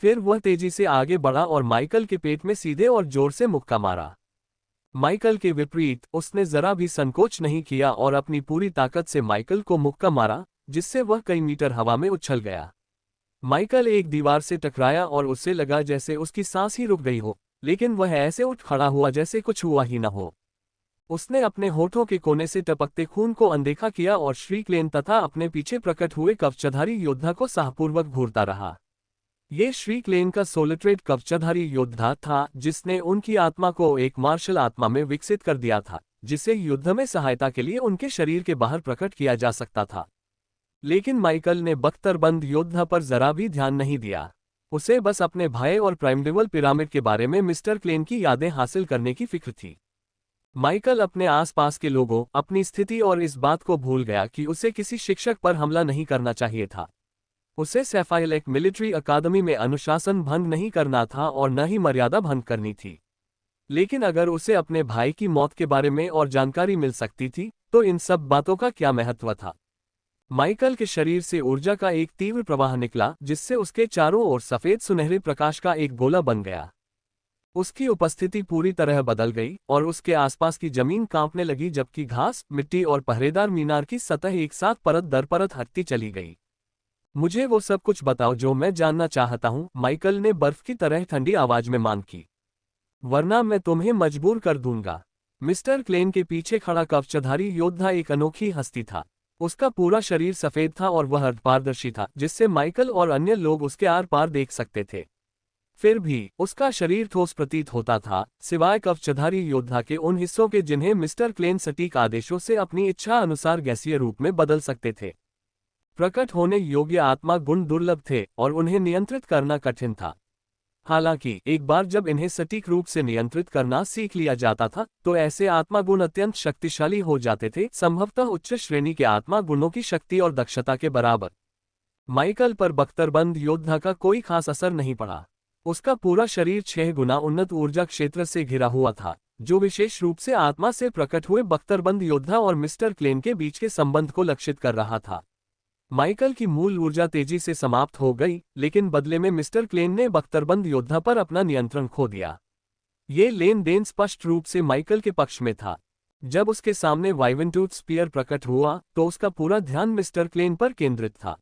फिर वह तेजी से आगे बढ़ा और माइकल के पेट में सीधे और जोर से मुक्का मारा। माइकल के विपरीत उसने जरा भी संकोच नहीं किया और अपनी पूरी ताकत से माइकल को मुक्का मारा, जिससे वह कई मीटर हवा में उछल गया। माइकल एक दीवार से टकराया और उससे लगा जैसे उसकी सांस ही रुक गई हो, लेकिन वह ऐसे उठ खड़ा हुआ जैसे कुछ हुआ ही न हो। उसने अपने होठों के कोने से टपकते खून को अनदेखा किया और श्री क्लेन तथा अपने पीछे प्रकट हुए कवचधारी योद्धा को साहपूर्वक घूरता रहा। ये श्री क्लेन का सोलट्रेड कवचधारी योद्धा था, जिसने उनकी आत्मा को एक मार्शल आत्मा में विकसित कर दिया था, जिसे युद्ध में सहायता के लिए उनके शरीर के बाहर प्रकट किया जा सकता था। लेकिन माइकल ने बख्तरबंद योद्धा पर जरा भी ध्यान नहीं दिया। उसे बस अपने भाई और प्राइमडेवल पिरामिड के बारे में मिस्टर क्लेन की यादें हासिल करने की फिक्र थी। माइकल अपने आसपास के लोगों, अपनी स्थिति और इस बात को भूल गया कि उसे किसी शिक्षक पर हमला नहीं करना चाहिए था। उसे सैफाइल मिलिट्री अकादमी में अनुशासन भंग नहीं करना था और न ही मर्यादा भंग करनी थी। लेकिन अगर उसे अपने भाई की मौत के बारे में और जानकारी मिल सकती थी, तो इन सब बातों का क्या महत्व था। माइकल के शरीर से ऊर्जा का एक तीव्र प्रवाह निकला, जिससे उसके चारों ओर सफेद सुनहरे प्रकाश का एक गोला बन गया। उसकी उपस्थिति पूरी तरह बदल गई और उसके आसपास की जमीन कांपने लगी, जबकि घास, मिट्टी और पहरेदार मीनार की सतह एक साथ परत दर परत हटती चली गई। मुझे वो सब कुछ बताओ जो मैं जानना चाहता हूँ, माइकल ने बर्फ की तरह ठंडी आवाज में मांग की, वरना मैं तुम्हें मजबूर कर दूंगा। मिस्टर क्लेन के पीछे खड़ा कवचधारी योद्धा एक अनोखी हस्ती था। उसका पूरा शरीर सफेद था और वह अर्धपारदर्शी था, जिससे माइकल और अन्य लोग उसके आर पार देख सकते थे। फिर भी उसका शरीर ठोस प्रतीत होता था, सिवाय कवचधारी योद्धा के उन हिस्सों के जिन्हें मिस्टर क्लेन सटीक आदेशों से अपनी इच्छा अनुसार गैसीय रूप में बदल सकते थे। प्रकट होने योग्य आत्मा गुण दुर्लभ थे और उन्हें नियंत्रित करना कठिन था। हालांकि एक बार जब इन्हें सटीक रूप से नियंत्रित करना सीख लिया जाता था, तो ऐसे आत्मा गुण अत्यंत शक्तिशाली हो जाते थे, संभवतः उच्च श्रेणी के आत्मा गुणों की शक्ति और दक्षता के बराबर। माइकल पर बख्तरबंद योद्धा का कोई खास असर नहीं पड़ा। उसका पूरा शरीर 6 गुना उन्नत ऊर्जा क्षेत्र से घिरा हुआ था, जो विशेष रूप से आत्मा से प्रकट हुए बख्तरबंद योद्धा और मिस्टर क्लेन के बीच के संबंध को लक्षित कर रहा था। माइकल की मूल ऊर्जा तेजी से समाप्त हो गई, लेकिन बदले में मिस्टर क्लेन ने बख्तरबंद योद्धा पर अपना नियंत्रण खो दिया। ये लेन देन स्पष्ट रूप से माइकल के पक्ष में था। जब उसके सामने वाइवेंटूथ स्पीयर प्रकट हुआ, तो उसका पूरा ध्यान मिस्टर क्लेन पर केंद्रित था।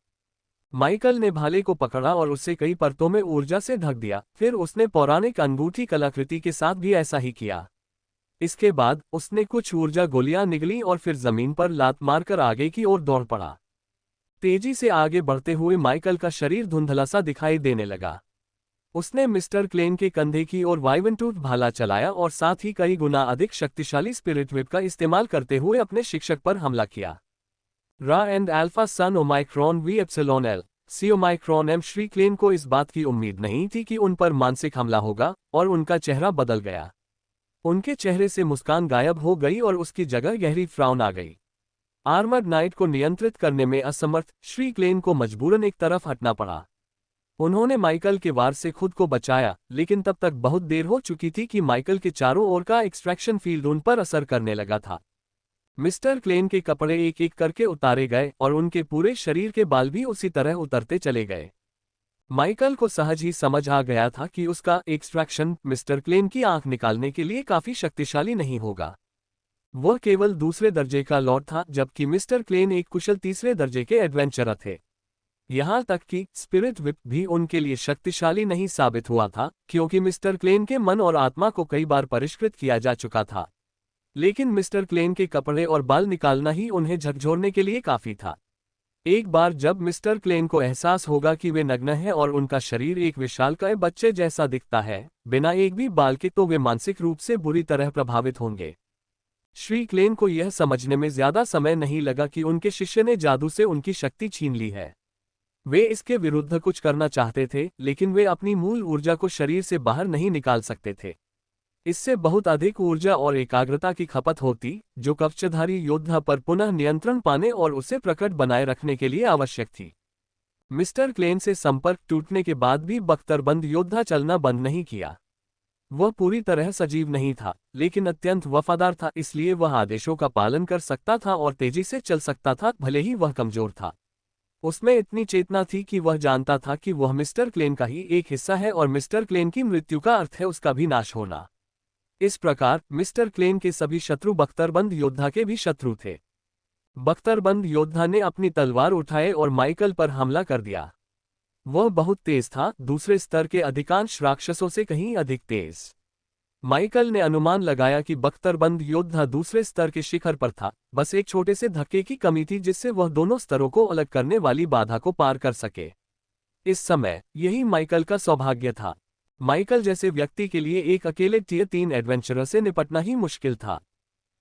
माइकल ने भाले को पकड़ा और उसे कई परतों में ऊर्जा से ढक दिया। फिर उसने पौराणिक अंगूठी कलाकृति के साथ भी ऐसा ही किया। इसके बाद उसने कुछ ऊर्जा गोलियां निगली और फिर जमीन पर लात मारकर आगे की ओर दौड़ पड़ा। तेजी से आगे बढ़ते हुए माइकल का शरीर धुंधला सा दिखाई देने लगा। उसने मिस्टर क्लेन के कंधे की ओर वाइवेंटूथ भाला चलाया और साथ ही कई गुना अधिक शक्तिशाली स्पिरिट व्हिप का इस्तेमाल करते हुए अपने शिक्षक पर हमला किया। Ra and alpha son omicron V epsilon L C omicron M. Shri Klein को इस बात की उम्मीद नहीं थी कि उन पर मानसिक हमला होगा, और उनका चेहरा बदल गया। उनके चेहरे से मुस्कान गायब हो गई और उसकी जगह गहरी फ्राउन आ गई। आर्मर्ड नाइट को नियंत्रित करने में असमर्थ श्री क्लेन को मजबूरन एक तरफ हटना पड़ा। उन्होंने माइकल के वार से खुद को बचाया, लेकिन तब तक बहुत देर हो चुकी थी कि माइकल के चारों ओर का एक्सट्रैक्शन फील्ड उन पर असर करने लगा था। मिस्टर क्लेन के कपड़े एक एक करके उतारे गए और उनके पूरे शरीर के बाल भी उसी तरह उतरते चले गए। माइकल को सहज ही समझ आ गया था कि उसका एक्सट्रैक्शन मिस्टर क्लेन की आंख निकालने के लिए काफी शक्तिशाली नहीं होगा। वह केवल दूसरे दर्जे का लॉर्ड था, जबकि मिस्टर क्लेन एक कुशल तीसरे दर्जे के एडवेंचरर थे। यहां तक कि स्पिरिट व्हिप भी उनके लिए शक्तिशाली नहीं साबित हुआ था, क्योंकि मिस्टर क्लेन के मन और आत्मा को कई बार परिष्कृत किया जा चुका था। लेकिन मिस्टर क्लेन के कपड़े और बाल निकालना ही उन्हें झकझोरने के लिए काफी था। एक बार जब मिस्टर क्लेन को एहसास होगा कि वे नग्न हैं और उनका शरीर एक विशालकाय बच्चे जैसा दिखता है, बिना एक भी बाल के, तो वे मानसिक रूप से बुरी तरह प्रभावित होंगे। श्री क्लेन को यह समझने में ज्यादा समय नहीं लगा कि उनके शिष्य ने जादू से उनकी शक्ति छीन ली है। वे इसके विरुद्ध कुछ करना चाहते थे, लेकिन वे अपनी मूल ऊर्जा को शरीर से बाहर नहीं निकाल सकते थे। इससे बहुत अधिक ऊर्जा और एकाग्रता की खपत होती, जो कवचधारी योद्धा पर पुनः नियंत्रण पाने और उसे प्रकट बनाए रखने के लिए आवश्यक थी। मिस्टर क्लेन से संपर्क टूटने के बाद भी बख्तरबंद योद्धा चलना बंद नहीं किया। वह पूरी तरह सजीव नहीं था, लेकिन अत्यंत वफादार था, इसलिए वह आदेशों का पालन कर सकता था और तेजी से चल सकता था, भले ही वह कमजोर था। उसमें इतनी चेतना थी कि वह जानता था कि वह मिस्टर क्लेन का ही एक हिस्सा है और मिस्टर क्लेन की मृत्यु का अर्थ है उसका भी नाश होना। इस प्रकार मिस्टर क्लेन के सभी शत्रु बख्तरबंद योद्धा के भी शत्रु थे। बख्तरबंद योद्धा ने अपनी तलवार उठाए और माइकल पर हमला कर दिया। वह बहुत तेज था, दूसरे स्तर के अधिकांश राक्षसों से कहीं अधिक तेज। माइकल ने अनुमान लगाया कि बख्तरबंद योद्धा दूसरे स्तर के शिखर पर था, बस एक छोटे से धक्के की कमी थी जिससे वह दोनों स्तरों को अलग करने वाली बाधा को पार कर सके। इस समय यही माइकल का सौभाग्य था। माइकल जैसे व्यक्ति के लिए एक अकेले टियर 3 एडवेंचरर से निपटना ही मुश्किल था,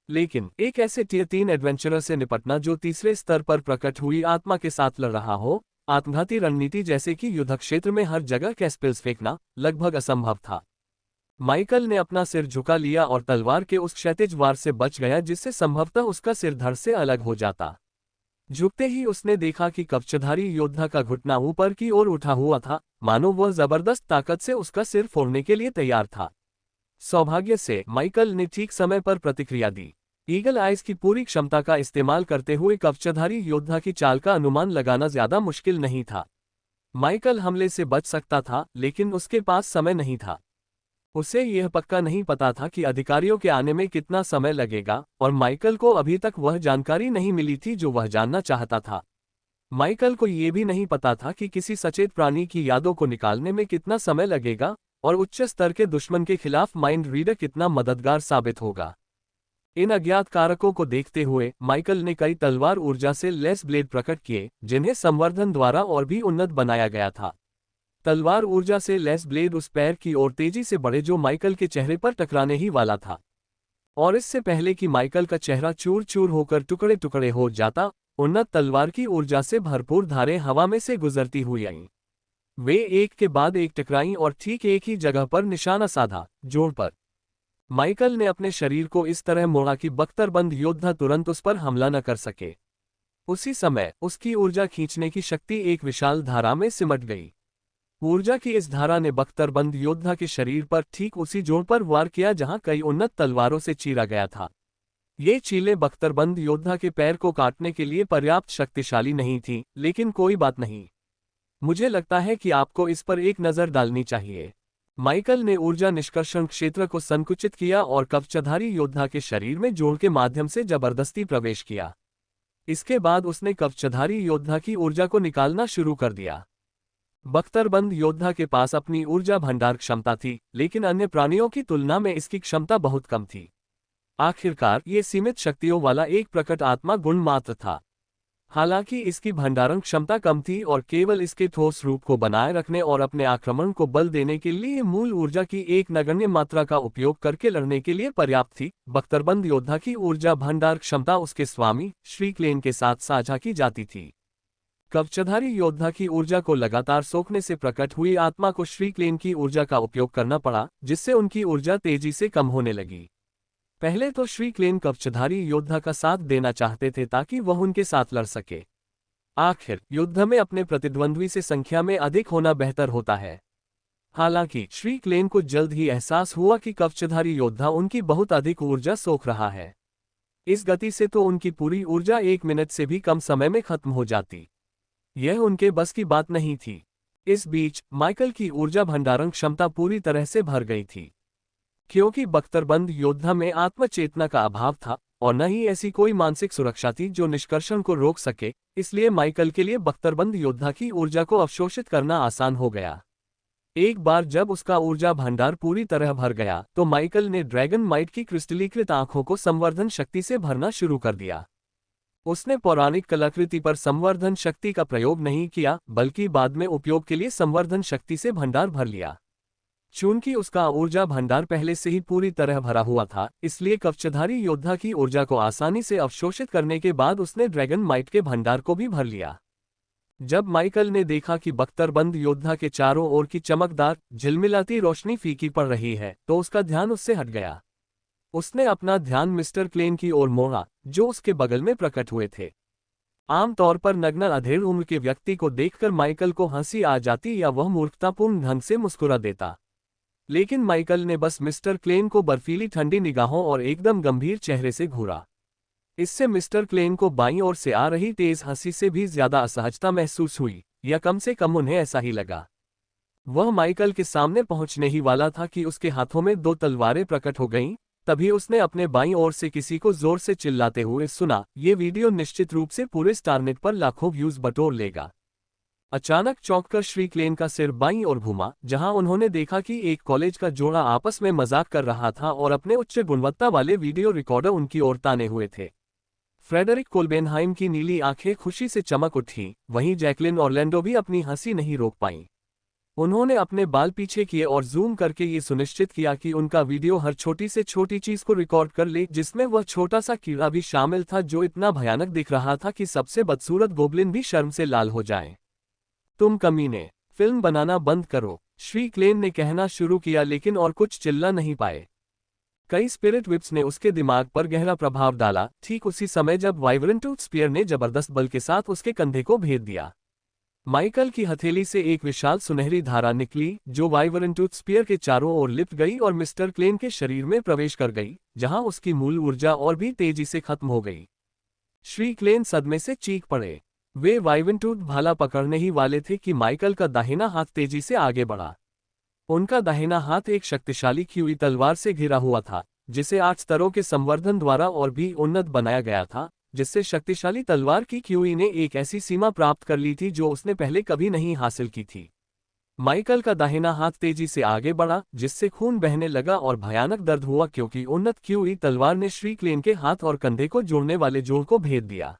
लेकिन एक ऐसे टियर 3 एडवेंचरर से निपटना जो तीसरे स्तर पर प्रकट हुई आत्मा के साथ लड़ रहा हो, आत्मघाती रणनीति जैसे कि युद्ध क्षेत्र में हर जगह कैस्पिल्स फेंकना, लगभग असंभव था। माइकल ने अपना सिर झुका लिया और तलवार के उस क्षैतिज वार से बच गया जिससे संभवतः उसका सिर धड़ से अलग हो जाता। झुकते ही उसने देखा कि कवचधारी योद्धा का घुटना ऊपर की ओर उठा हुआ था, मानो वह जबरदस्त ताकत से उसका सिर फोड़ने के लिए तैयार था। सौभाग्य से माइकल ने ठीक समय पर प्रतिक्रिया दी। ईगल आइज की पूरी क्षमता का इस्तेमाल करते हुए कवचधारी योद्धा की चाल का अनुमान लगाना ज्यादा मुश्किल नहीं था। माइकल हमले से बच सकता था, लेकिन उसके पास समय नहीं था। उसे यह पक्का नहीं पता था कि अधिकारियों के आने में कितना समय लगेगा, और माइकल को अभी तक वह जानकारी नहीं मिली थी जो वह जानना चाहता था। माइकल को यह भी नहीं पता था कि किसी सचेत प्राणी की यादों को निकालने में कितना समय लगेगा, और उच्च स्तर के दुश्मन के खिलाफ माइंड रीडर कितना मददगार साबित होगा। इन अज्ञात कारकों को देखते हुए माइकल ने कई तलवार ऊर्जा से लेस ब्लेड प्रकट किए, जिन्हें संवर्धन द्वारा और भी उन्नत बनाया गया था। तलवार ऊर्जा से लेस ब्लेड उस पैर की ओर तेजी से बढ़े जो माइकल के चेहरे पर टकराने ही वाला था, और इससे पहले कि माइकल का चेहरा चूर चूर होकर टुकड़े टुकड़े हो जाता, उन्नत तलवार की ऊर्जा से भरपूर धारें हवा में से गुजरती हुई आईं। वे एक के बाद एक टकराईं और ठीक एक ही जगह पर निशाना साधा, जोड़ पर। माइकल ने अपने शरीर को इस तरह मोड़ा कि बख्तरबंद योद्धा तुरंत उस पर हमला न कर सके। उसी समय उसकी ऊर्जा खींचने की शक्ति एक विशाल धारा में सिमट गई। ऊर्जा की इस धारा ने बख्तरबंद योद्धा के शरीर पर ठीक उसी जोड़ पर वार किया जहां कई उन्नत तलवारों से चीरा गया था। ये चीलें बख्तरबंद योद्धा के पैर को काटने के लिए पर्याप्त शक्तिशाली नहीं थीं, लेकिन कोई बात नहीं। मुझे लगता है कि आपको इस पर एक नज़र डालनी चाहिए। माइकल ने ऊर्जा निष्कर्षण क्षेत्र को संकुचित किया और कवचधारी योद्धा के शरीर में जोड़ के माध्यम से जबरदस्ती प्रवेश किया। इसके बाद उसने कवचधारी योद्धा की ऊर्जा को निकालना शुरू कर दिया। बख्तरबंद योद्धा के पास अपनी ऊर्जा भंडार क्षमता थी, लेकिन अन्य प्राणियों की तुलना में इसकी क्षमता बहुत कम थी। आखिरकार ये सीमित शक्तियों वाला एक प्रकट आत्मा गुण मात्र था। हालांकि इसकी भंडारण क्षमता कम थी और केवल इसके ठोस रूप को बनाए रखने और अपने आक्रमण को बल देने के लिए मूल ऊर्जा की एक नगण्य मात्रा का उपयोग करके लड़ने के लिए पर्याप्त थी। बख्तरबंद योद्धा की ऊर्जा भंडार क्षमता उसके स्वामी श्री क्लेन के साथ साझा की जाती थी। कवचधारी योद्धा की ऊर्जा को लगातार सोखने से प्रकट हुई आत्मा को श्री क्लेन की ऊर्जा का उपयोग करना पड़ा, जिससे उनकी ऊर्जा तेजी से कम होने लगी। पहले तो श्री क्लेन कवचधारी योद्धा का साथ देना चाहते थे ताकि वह उनके साथ लड़ सके। आखिर युद्ध में अपने प्रतिद्वंद्वी से संख्या में अधिक होना बेहतर होता है। हालांकि श्री क्लेन को जल्द ही एहसास हुआ कि कवचधारी योद्धा उनकी बहुत अधिक ऊर्जा सोख रहा है। इस गति से तो उनकी पूरी ऊर्जा 1 मिनट से भी कम समय में खत्म हो जाती। यह उनके बस की बात नहीं थी। इस बीच माइकल की ऊर्जा भंडारण क्षमता पूरी तरह से भर गई थी। क्योंकि बख्तरबंद योद्धा में आत्मचेतना का अभाव था और न ही ऐसी कोई मानसिक सुरक्षा थी जो निष्कर्षण को रोक सके, इसलिए माइकल के लिए बख्तरबंद योद्धा की ऊर्जा को अवशोषित करना आसान हो गया। एक बार जब उसका ऊर्जा भंडार पूरी तरह भर गया तो माइकल ने ड्रैगन माइट की क्रिस्टलीकृत आंखों को संवर्धन शक्ति से भरना शुरू कर दिया। उसने पौराणिक कलाकृति पर संवर्धन शक्ति का प्रयोग नहीं किया, बल्कि बाद में उपयोग के लिए संवर्धन शक्ति से भंडार भर लिया। चूंकि उसका ऊर्जा भंडार पहले से ही पूरी तरह भरा हुआ था, इसलिए कवचधारी योद्धा की ऊर्जा को आसानी से अवशोषित करने के बाद उसने ड्रैगन माइट के भंडार को भी भर लिया। जब माइकल ने देखा कि बख्तरबंद योद्धा के चारों ओर की चमकदार झिलमिलाती रोशनी फीकी पड़ रही है, तो उसका ध्यान उससे हट गया। उसने अपना ध्यान मिस्टर क्लेन की ओर मोड़ा, जो उसके बगल में प्रकट हुए थे। आमतौर पर नग्न अधेड़ उम्र के व्यक्ति को देखकर माइकल को हंसी आ जाती या वह मूर्खतापूर्ण ढंग से मुस्कुरा देता, लेकिन माइकल ने बस मिस्टर क्लेन को बर्फीली ठंडी निगाहों और एकदम गंभीर चेहरे से घूरा। इससे मिस्टर क्लेन को बाईं ओर से आ रही तेज हंसी से भी ज्यादा असहजता महसूस हुई, या कम से कम उन्हें ऐसा ही लगा। वह माइकल के सामने पहुंचने ही वाला था कि उसके हाथों में 2 तलवारें प्रकट हो गईं। तभी उसने अपने बाईं ओर से किसी को जोर से चिल्लाते हुए सुना, ये वीडियो निश्चित रूप से पूरे स्टारनेट पर लाखों व्यूज बटोर लेगा। अचानक चौंककर श्री क्लेन का सिर बाईं ओर घूमा, जहां उन्होंने देखा कि एक कॉलेज का जोड़ा आपस में मजाक कर रहा था और अपने उच्च गुणवत्ता वाले वीडियो रिकॉर्डर उनकी ओर ताने हुए थे। फ्रेडरिक कोल्बेनहाइम की नीली आंखें खुशी से चमक उठी, वहीं जैकलिन ऑरलैंडो भी अपनी हंसी नहीं रोक पाईं। उन्होंने अपने बाल पीछे किए और जूम करके ये सुनिश्चित किया कि उनका वीडियो हर छोटी से छोटी चीज को रिकॉर्ड कर ले, जिसमें वह छोटा सा कीड़ा भी शामिल था जो इतना भयानक दिख रहा था कि सबसे बदसूरत गोब्लिन भी शर्म से लाल हो जाएं। तुम कमीने, फिल्म बनाना बंद करो, श्री क्लेन ने कहना शुरू किया, लेकिन और कुछ चिल्ला नहीं पाए। कई स्पिरिट विप्स ने उसके दिमाग पर गहरा प्रभाव डाला। ठीक उसी समय जब वाइब्रेंट टूथ स्पीयर ने जबरदस्त बल के साथ उसके कंधे को भेद दिया, माइकल की हथेली से एक विशाल सुनहरी धारा निकली, जो वाइब्रेंट टूथ स्पीयर के चारों ओर लिपट गई और मिस्टर क्लेन के शरीर में प्रवेश कर गई, जहां उसकी मूल ऊर्जा और भी तेजी से खत्म हो गई। श्री क्लेन सदमे से चीख पड़े। वे वाइवेंटूथ भाला पकड़ने ही वाले थे कि माइकल का दाहिना हाथ तेजी से आगे बढ़ा। उनका दाहिना हाथ एक शक्तिशाली क्यूई तलवार से घिरा हुआ था, जिसे 8 स्तरों के संवर्धन द्वारा और भी उन्नत बनाया गया था, जिससे शक्तिशाली तलवार की क्यूई ने एक ऐसी सीमा प्राप्त कर ली थी जो उसने पहले कभी नहीं हासिल की थी। माइकल का दाहिना हाथ तेजी से आगे बढ़ा, जिससे खून बहने लगा और भयानक दर्द हुआ, क्योंकि उन्नत क्यूई तलवार ने श्री क्लेन के हाथ और कंधे को जोड़ने वाले जोड़ को भेद दिया।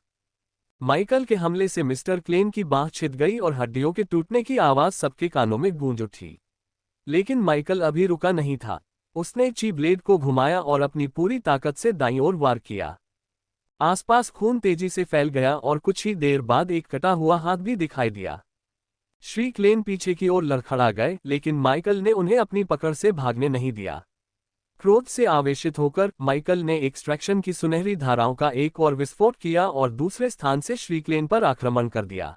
माइकल के हमले से मिस्टर क्लेन की बांह छिद गई और हड्डियों के टूटने की आवाज सबके कानों में गूंज उठी। लेकिन माइकल अभी रुका नहीं था। उसने ची ब्लेड को घुमाया और अपनी पूरी ताकत से दाईं ओर वार किया। आसपास खून तेजी से फैल गया और कुछ ही देर बाद एक कटा हुआ हाथ भी दिखाई दिया। श्री क्लेन पीछे की ओर लड़खड़ा गए, लेकिन माइकल ने उन्हें अपनी पकड़ से भागने नहीं दिया। क्रोध से आवेशित होकर माइकल ने एक्सट्रैक्शन की सुनहरी धाराओं का एक और विस्फोट किया और दूसरे स्थान से श्री क्लेन पर आक्रमण कर दिया।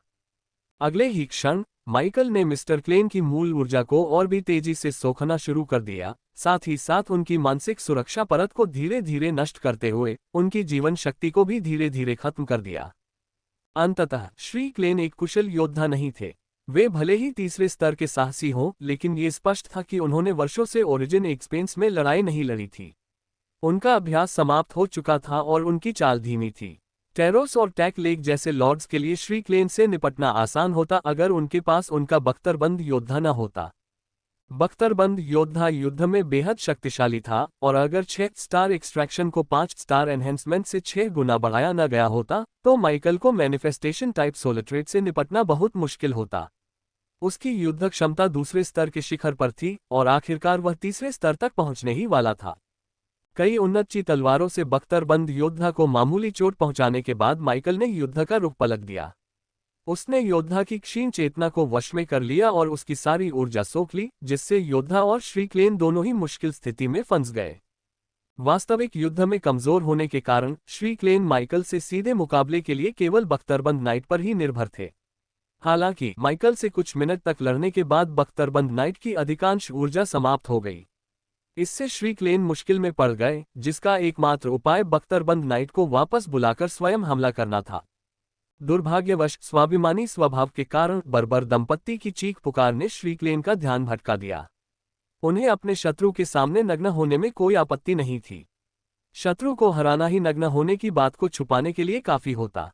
अगले ही क्षण माइकल ने मिस्टर क्लेन की मूल ऊर्जा को और भी तेजी से सोखना शुरू कर दिया, साथ ही साथ उनकी मानसिक सुरक्षा परत को धीरे धीरे नष्ट करते हुए उनकी जीवन शक्ति को भी धीरे धीरे खत्म कर दिया। अंततः श्री क्लेन एक कुशल योद्धा नहीं थे। वे भले ही तीसरे स्तर के साहसी हों, लेकिन ये स्पष्ट था कि उन्होंने वर्षों से ओरिजिन एक्सपेंस में लड़ाई नहीं लड़ी थी। उनका अभ्यास समाप्त हो चुका था और उनकी चाल धीमी थी। टेरोस और टैक लेक जैसे लॉर्ड्स के लिए श्री क्लेन से निपटना आसान होता अगर उनके पास उनका बख्तरबंद योद्धा न होता। बख्तरबंद योद्धा युद्ध में बेहद शक्तिशाली था, और अगर 6 स्टार एक्सट्रैक्शन को 5 स्टार एनहेंसमेंट से 6 गुना बढ़ाया न गया होता, तो माइकल को मैनिफेस्टेशन टाइप सोलट्रेट से निपटना बहुत मुश्किल होता। उसकी युद्ध क्षमता दूसरे स्तर के शिखर पर थी, और आखिरकार वह तीसरे स्तर तक पहुंचने ही वाला था। कई उन्नत ची तलवारों से बख्तरबंद योद्धा को मामूली चोट पहुंचाने के बाद माइकल ने युद्ध का रुख पलट दिया। उसने योद्धा की क्षीण चेतना को वश में कर लिया और उसकी सारी ऊर्जा सोख ली, जिससे योद्धा और श्री क्लेन दोनों ही मुश्किल स्थिति में फंस गए। वास्तविक युद्ध में कमजोर होने के कारण श्री क्लेन माइकल से सीधे मुकाबले के लिए केवल बख्तरबंद नाइट पर ही निर्भर थे। हालांकि माइकल से कुछ मिनट तक लड़ने के बाद बख्तरबंद नाइट की अधिकांश ऊर्जा समाप्त हो गई। इससे श्री क्लेन मुश्किल में पड़ गए, जिसका एकमात्र उपाय बख्तरबंद नाइट को वापस बुलाकर स्वयं हमला करना था। दुर्भाग्यवश स्वाभिमानी स्वभाव के कारण बर्बर दंपत्ति की चीख पुकार ने श्री क्लेन का ध्यान भटका दिया। उन्हें अपने शत्रु के सामने नग्न होने में कोई आपत्ति नहीं थी। शत्रु को हराना ही नग्न होने की बात को छुपाने के लिए काफी होता।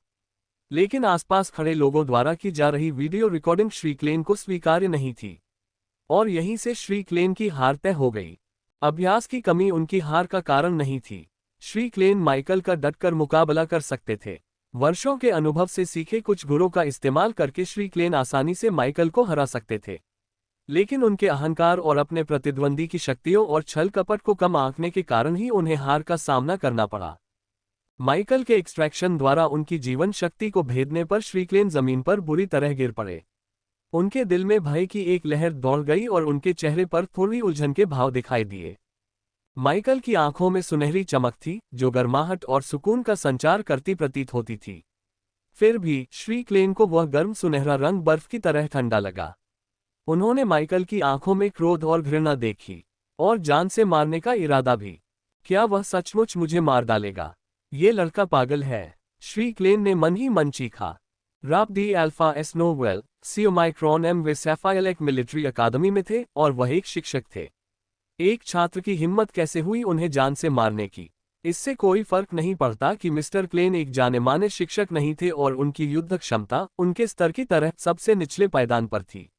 लेकिन आसपास खड़े लोगों द्वारा की जा रही वीडियो रिकॉर्डिंग श्री क्लेन को स्वीकार्य नहीं थी, और यहीं से श्री क्लेन की हार तय हो गई। अभ्यास की कमी उनकी हार का कारण नहीं थी। श्री क्लेन माइकल का डटकर मुकाबला कर सकते थे। वर्षों के अनुभव से सीखे कुछ गुरों का इस्तेमाल करके श्री क्लेन आसानी से माइकल को हरा सकते थे। लेकिन उनके अहंकार और अपने प्रतिद्वंदी की शक्तियों और छल कपट को कम आंकने के कारण ही उन्हें हार का सामना करना पड़ा। माइकल के एक्सट्रैक्शन द्वारा उनकी जीवन शक्ति को भेदने पर श्रीक्लेन जमीन पर बुरी तरह गिर पड़े। उनके दिल में भय की एक लहर दौड़ गई और उनके चेहरे पर थोड़ी उलझन के भाव दिखाई दिए। माइकल की आंखों में सुनहरी चमक थी, जो गर्माहट और सुकून का संचार करती प्रतीत होती थी। फिर भी श्रीक्लेन को वह गर्म सुनहरा रंग बर्फ की तरह ठंडा लगा। उन्होंने माइकल की आंखों में क्रोध और घृणा देखी, और जान से मारने का इरादा भी। क्या वह सचमुच मुझे मार डालेगा? ये लड़का पागल है, श्रीक्लेन ने मन ही मन चीखा। राप डी अल्फा एस नोवेल सियोमाइक्रोन एम वे सैफायल एक मिलिट्री अकादमी में थे और वह एक शिक्षक थे। एक छात्र की हिम्मत कैसे हुई उन्हें जान से मारने की? इससे कोई फर्क नहीं पड़ता कि मिस्टर क्लेन एक जाने माने शिक्षक नहीं थे और उनकी युद्ध क्षमता उनके स्तर की तरह सबसे निचले पायदान पर थी।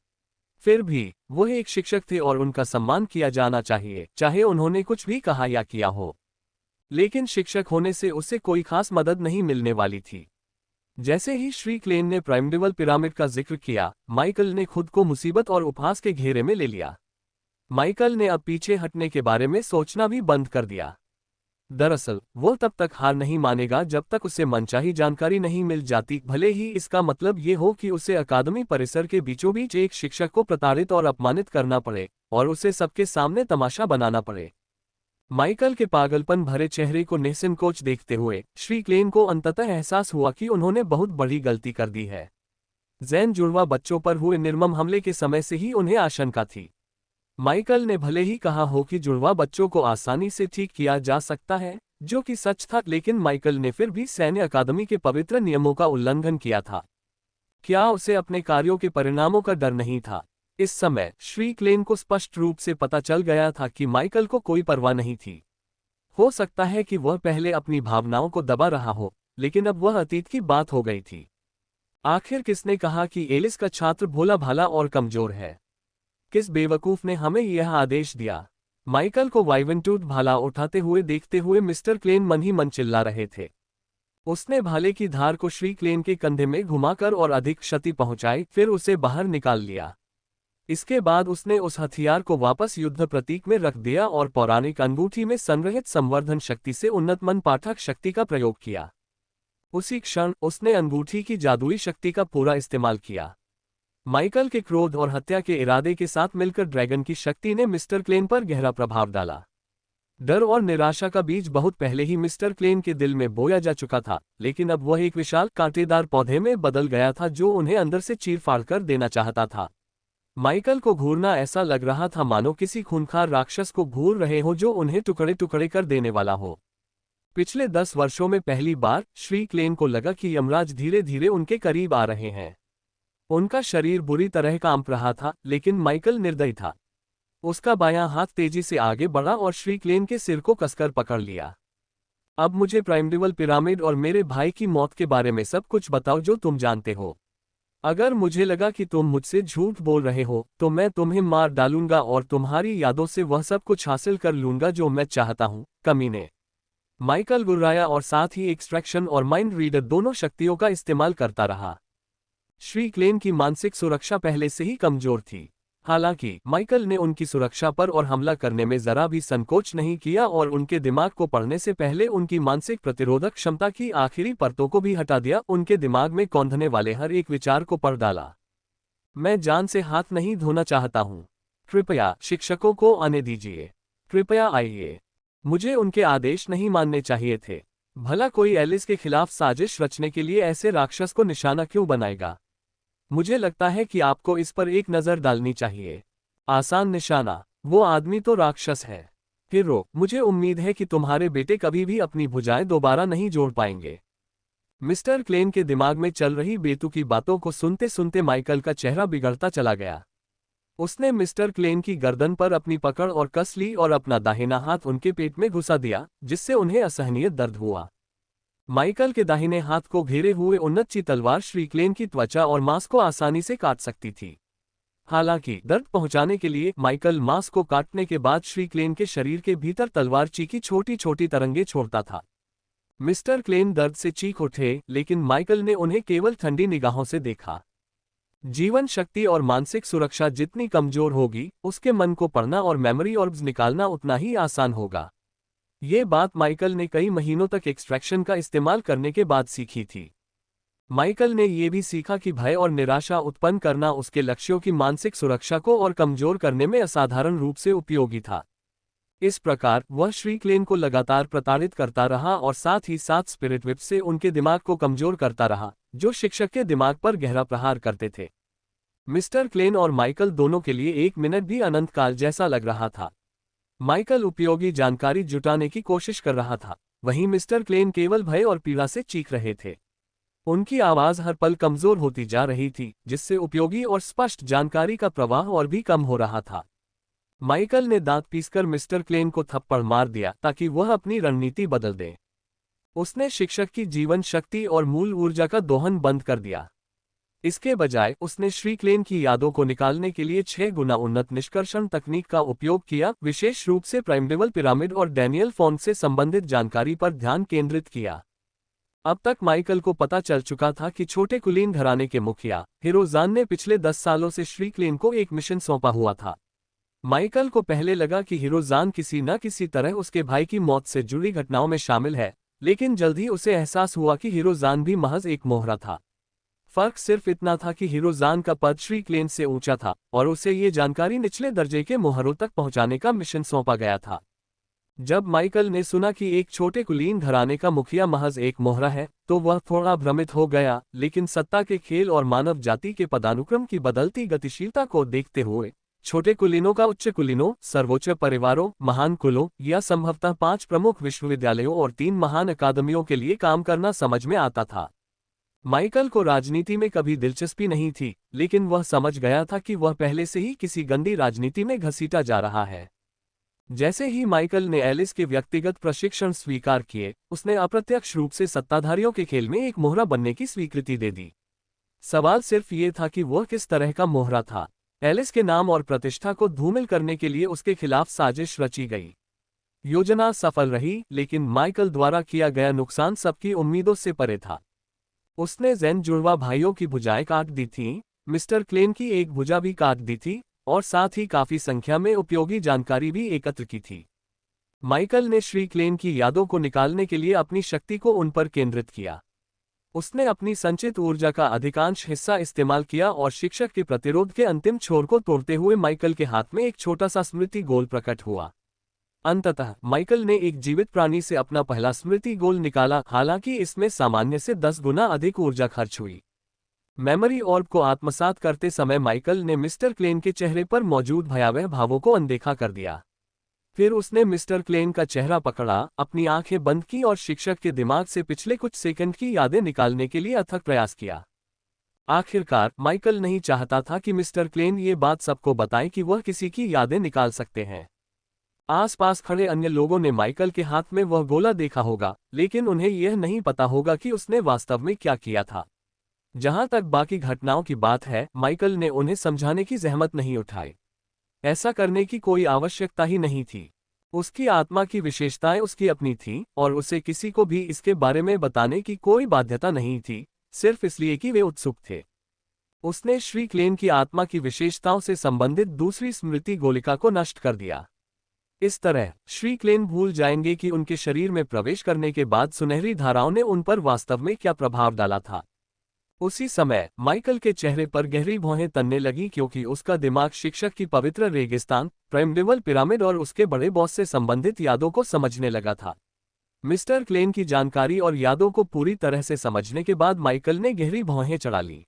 फिर भी वह एक शिक्षक थे और उनका सम्मान किया जाना चाहिए, चाहे उन्होंने कुछ भी कहा या किया हो। लेकिन शिक्षक होने से उसे कोई खास मदद नहीं मिलने वाली थी। जैसे ही श्रीक्लेन ने प्राइमर्डिवल पिरामिड का जिक्र किया, माइकल ने खुद को मुसीबत और उपहास के घेरे में ले लिया। माइकल ने अब पीछे हटने के बारे में सोचना भी बंद कर दिया। दरअसल वो तब तक हार नहीं मानेगा जब तक उसे मनचाही जानकारी नहीं मिल जाती, भले ही इसका मतलब ये हो कि उसे अकादमी परिसर के बीचों बीच एक शिक्षक को प्रताड़ित और अपमानित करना पड़े और उसे सबके सामने तमाशा बनाना पड़े। माइकल के पागलपन भरे चेहरे को निसंकोच देखते हुए श्रीक्लेन को अंततः एहसास हुआ कि उन्होंने बहुत बड़ी गलती कर दी है। जैन जुड़वा बच्चों पर हुए निर्मम हमले के समय से ही उन्हें आशंका थी। माइकल ने भले ही कहा हो कि जुड़वा बच्चों को आसानी से ठीक किया जा सकता है, जो कि सच था, लेकिन माइकल ने फिर भी सैन्य अकादमी के पवित्र नियमों का उल्लंघन किया था। क्या उसे अपने कार्यों के परिणामों का डर नहीं था? इस समय श्रीक्लेन को स्पष्ट रूप से पता चल गया था कि माइकल को कोई परवाह नहीं थी। हो सकता है कि वह पहले अपनी भावनाओं को दबा रहा हो, लेकिन अब वह अतीत की बात हो गई थी। आखिर किसने कहा कि एलिस का छात्र भोला भाला और कमजोर है? किस बेवकूफ ने हमें यह आदेश दिया? माइकल को वाइवेंटूड भाला उठाते हुए देखते हुए मिस्टर क्लेन मन ही मन चिल्ला रहे थे। उसने भाले की धार को श्रीक्लेन के कंधे में घुमाकर और अधिक क्षति पहुंचाई, फिर उसे बाहर निकाल लिया। इसके बाद उसने उस हथियार को वापस युद्ध प्रतीक में रख दिया और पौराणिक अंगूठी में संग्रहित संवर्धन शक्ति से उन्नत मन पाठक शक्ति का प्रयोग किया। उसी क्षण उसने अंगूठी की जादुई शक्ति का पूरा इस्तेमाल किया। माइकल के क्रोध और हत्या के इरादे के साथ मिलकर ड्रैगन की शक्ति ने मिस्टर क्लेन पर गहरा प्रभाव डाला। डर और निराशा का बीज बहुत पहले ही मिस्टर क्लेन के दिल में बोया जा चुका था, लेकिन अब वह एक विशाल कांटेदार पौधे में बदल गया था जो उन्हें अंदर से चीर फाड़ कर देना चाहता था। माइकल को घूरना ऐसा लग रहा था मानो किसी खूंखार राक्षस को घूर रहे हो जो उन्हें टुकड़े टुकड़े कर देने वाला हो। पिछले 10 वर्षों में पहली बार श्रीक्लेन को लगा कि यमराज धीरे धीरे उनके करीब आ रहे हैं। उनका शरीर बुरी तरह कांप रहा था, लेकिन माइकल निर्दयी था। उसका बायां हाथ तेजी से आगे बढ़ा और श्रीक्लेन के सिर को कसकर पकड़ लिया। अब मुझे प्राइमर्डिवल पिरामिड और मेरे भाई की मौत के बारे में सब कुछ बताओ जो तुम जानते हो। अगर मुझे लगा कि तुम मुझसे झूठ बोल रहे हो, तो मैं तुम्हें मार डालूंगा और तुम्हारी यादों से वह सब कुछ हासिल कर लूंगा जो मैं चाहता हूं, कमीने। माइकल गुर्राया और साथ ही एक्सट्रैक्शन और माइंड रीडर दोनों शक्तियों का इस्तेमाल करता रहा। श्रीक्लेन की मानसिक सुरक्षा पहले से ही कमजोर थी। हालांकि माइकल ने उनकी सुरक्षा पर और हमला करने में जरा भी संकोच नहीं किया और उनके दिमाग को पढ़ने से पहले उनकी मानसिक प्रतिरोधक क्षमता की आखिरी परतों को भी हटा दिया, उनके दिमाग में कौंधने वाले हर एक विचार को पढ़ डाला। मैं जान से हाथ नहीं धोना चाहता हूँ। कृपया शिक्षकों को आने दीजिए। कृपया आइए। मुझे उनके आदेश नहीं मानने चाहिए थे। भला कोई एलिस के खिलाफ साजिश रचने के लिए ऐसे राक्षस को निशाना क्यों बनाएगा? मुझे लगता है कि आपको इस पर एक नज़र डालनी चाहिए। आसान निशाना? वो आदमी तो राक्षस है। हीरो, मुझे उम्मीद है कि तुम्हारे बेटे कभी भी अपनी भुजाएं दोबारा नहीं जोड़ पाएंगे। मिस्टर क्लेन के दिमाग में चल रही बेतुकी बातों को सुनते सुनते माइकल का चेहरा बिगड़ता चला गया। उसने मिस्टर क्लेन की गर्दन पर अपनी पकड़ और कस ली और अपना दाहिना हाथ उनके पेट में घुसा दिया, जिससे उन्हें असहनीय दर्द हुआ। माइकल के दाहिने हाथ को घेरे हुए उन्नत तलवार श्रीक्लेन की त्वचा और मांस को आसानी से काट सकती थी। हालांकि दर्द पहुंचाने के लिए माइकल मांस को काटने के बाद श्रीक्लेन के शरीर के भीतर तलवार की छोटी छोटी तरंगें छोड़ता था। मिस्टर क्लेन दर्द से चीख उठे, लेकिन माइकल ने उन्हें केवल ठंडी निगाहों से देखा। जीवन शक्ति और मानसिक सुरक्षा जितनी कमजोर होगी, उसके मन को पढ़ना और मेमोरी ऑर्ब्स निकालना उतना ही आसान होगा। ये बात माइकल ने कई महीनों तक एक्सट्रैक्शन का इस्तेमाल करने के बाद सीखी थी। माइकल ने यह भी सीखा कि भय और निराशा उत्पन्न करना उसके लक्ष्यों की मानसिक सुरक्षा को और कमजोर करने में असाधारण रूप से उपयोगी था। इस प्रकार वह श्री क्लेन को लगातार प्रताड़ित करता रहा और साथ ही साथ स्पिरिट विप से उनके दिमाग को कमजोर करता रहा, जो शिक्षक के दिमाग पर गहरा प्रहार करते थे। मिस्टर क्लेन और माइकल दोनों के लिए 1 मिनट भी अनंत काल जैसा लग रहा था। माइकल उपयोगी जानकारी जुटाने की कोशिश कर रहा था, वहीं मिस्टर क्लेन केवल भय और पीड़ा से चीख रहे थे। उनकी आवाज हर पल कमजोर होती जा रही थी, जिससे उपयोगी और स्पष्ट जानकारी का प्रवाह और भी कम हो रहा था। माइकल ने दांत पीसकर मिस्टर क्लेन को थप्पड़ मार दिया ताकि वह अपनी रणनीति बदल दे। उसने शिक्षक की जीवन शक्ति और मूल ऊर्जा का दोहन बंद कर दिया। इसके बजाय उसने श्री क्लेन की यादों को निकालने के लिए 6 गुना उन्नत निष्कर्षण तकनीक का उपयोग किया, विशेष रूप से प्राइमडेवल पिरामिड और डैनियल फॉन्ट से संबंधित जानकारी पर ध्यान केंद्रित किया। अब तक माइकल को पता चल चुका था कि छोटे कुलीन घराने के मुखिया हिरोजान ने पिछले 10 सालों से श्री क्लेन को एक मिशन सौंपा हुआ था। माइकल को पहले लगा कि हिरोजान किसी न किसी तरह उसके भाई की मौत से जुड़ी घटनाओं में शामिल है, लेकिन जल्द ही उसे एहसास हुआ कि हिरोजान भी महज एक मोहरा था। फर्क सिर्फ इतना था कि हिरोजान का पद श्री क्लेन से ऊंचा था और उसे ये जानकारी निचले दर्जे के मोहरों तक पहुंचाने का मिशन सौंपा गया था। जब माइकल ने सुना कि एक छोटे कुलीन घराने का मुखिया महज एक मोहरा है, तो वह थोड़ा भ्रमित हो गया, लेकिन सत्ता के खेल और मानव जाति के पदानुक्रम की बदलती गतिशीलता को देखते हुए छोटे कुलीनों का उच्च कुलीनों, सर्वोच्च परिवारों, महान कुलों या संभवतः 5 प्रमुख विश्वविद्यालयों और 3 महान अकादमियों के लिए काम करना समझ में आता था। माइकल को राजनीति में कभी दिलचस्पी नहीं थी, लेकिन वह समझ गया था कि वह पहले से ही किसी गंदी राजनीति में घसीटा जा रहा है। जैसे ही माइकल ने एलिस के व्यक्तिगत प्रशिक्षण स्वीकार किए, उसने अप्रत्यक्ष रूप से सत्ताधारियों के खेल में एक मोहरा बनने की स्वीकृति दे दी। सवाल सिर्फ ये था कि वह किस तरह का मोहरा था। एलिस के नाम और प्रतिष्ठा को धूमिल करने के लिए उसके खिलाफ साजिश रची गई। योजना सफल रही, लेकिन माइकल द्वारा किया गया नुकसान सबकी उम्मीदों से परे था। उसने जैन जुड़वा भाइयों की भुजाएं काट दी थीं, मिस्टर क्लेन की एक भुजा भी काट दी थी और साथ ही काफी संख्या में उपयोगी जानकारी भी एकत्र की थी। माइकल ने श्री क्लेन की यादों को निकालने के लिए अपनी शक्ति को उन पर केंद्रित किया। उसने अपनी संचित ऊर्जा का अधिकांश हिस्सा इस्तेमाल किया और शिक्षक के प्रतिरोध के अंतिम छोर को तोड़ते हुए माइकल के हाथ में एक छोटा सा स्मृति गोल प्रकट हुआ। अंततः माइकल ने एक जीवित प्राणी से अपना पहला स्मृति गोल निकाला, हालांकि इसमें सामान्य से 10 गुना अधिक ऊर्जा खर्च हुई। मेमोरी ऑर्ब को आत्मसात करते समय माइकल ने मिस्टर क्लेन के चेहरे पर मौजूद भयावह भावों को अनदेखा कर दिया। फिर उसने मिस्टर क्लेन का चेहरा पकड़ा, अपनी आंखें बंद की और शिक्षक के दिमाग से पिछले कुछ सेकंड की यादें निकालने के लिए अथक प्रयास किया। आखिरकार माइकल नहीं चाहता था कि मिस्टर क्लेन ये बात सबको बताए कि वह किसी की यादें निकाल सकते हैं। आसपास खड़े अन्य लोगों ने माइकल के हाथ में वह गोला देखा होगा, लेकिन उन्हें यह नहीं पता होगा कि उसने वास्तव में क्या किया था। जहां तक बाकी घटनाओं की बात है, माइकल ने उन्हें समझाने की जहमत नहीं उठाई। ऐसा करने की कोई आवश्यकता ही नहीं थी। उसकी आत्मा की विशेषताएं उसकी अपनी थीं और उसे किसी को भी इसके बारे में बताने की कोई बाध्यता नहीं थी, सिर्फ इसलिए कि वे उत्सुक थे। उसने श्री क्लेन की आत्मा की विशेषताओं से संबंधित दूसरी स्मृति गोलिका को नष्ट कर दिया। इस तरह श्री क्लेन भूल जाएंगे कि उनके शरीर में प्रवेश करने के बाद सुनहरी धाराओं ने उन पर वास्तव में क्या प्रभाव डाला था। उसी समय माइकल के चेहरे पर गहरी भौहें तनने लगी, क्योंकि उसका दिमाग शिक्षक की पवित्र रेगिस्तान, प्राइमडेवल पिरामिड और उसके बड़े बॉस से संबंधित यादों को समझने लगा था। मिस्टर क्लेन की जानकारी और यादों को पूरी तरह से समझने के बाद माइकल ने गहरी भौहें चढ़ा ली।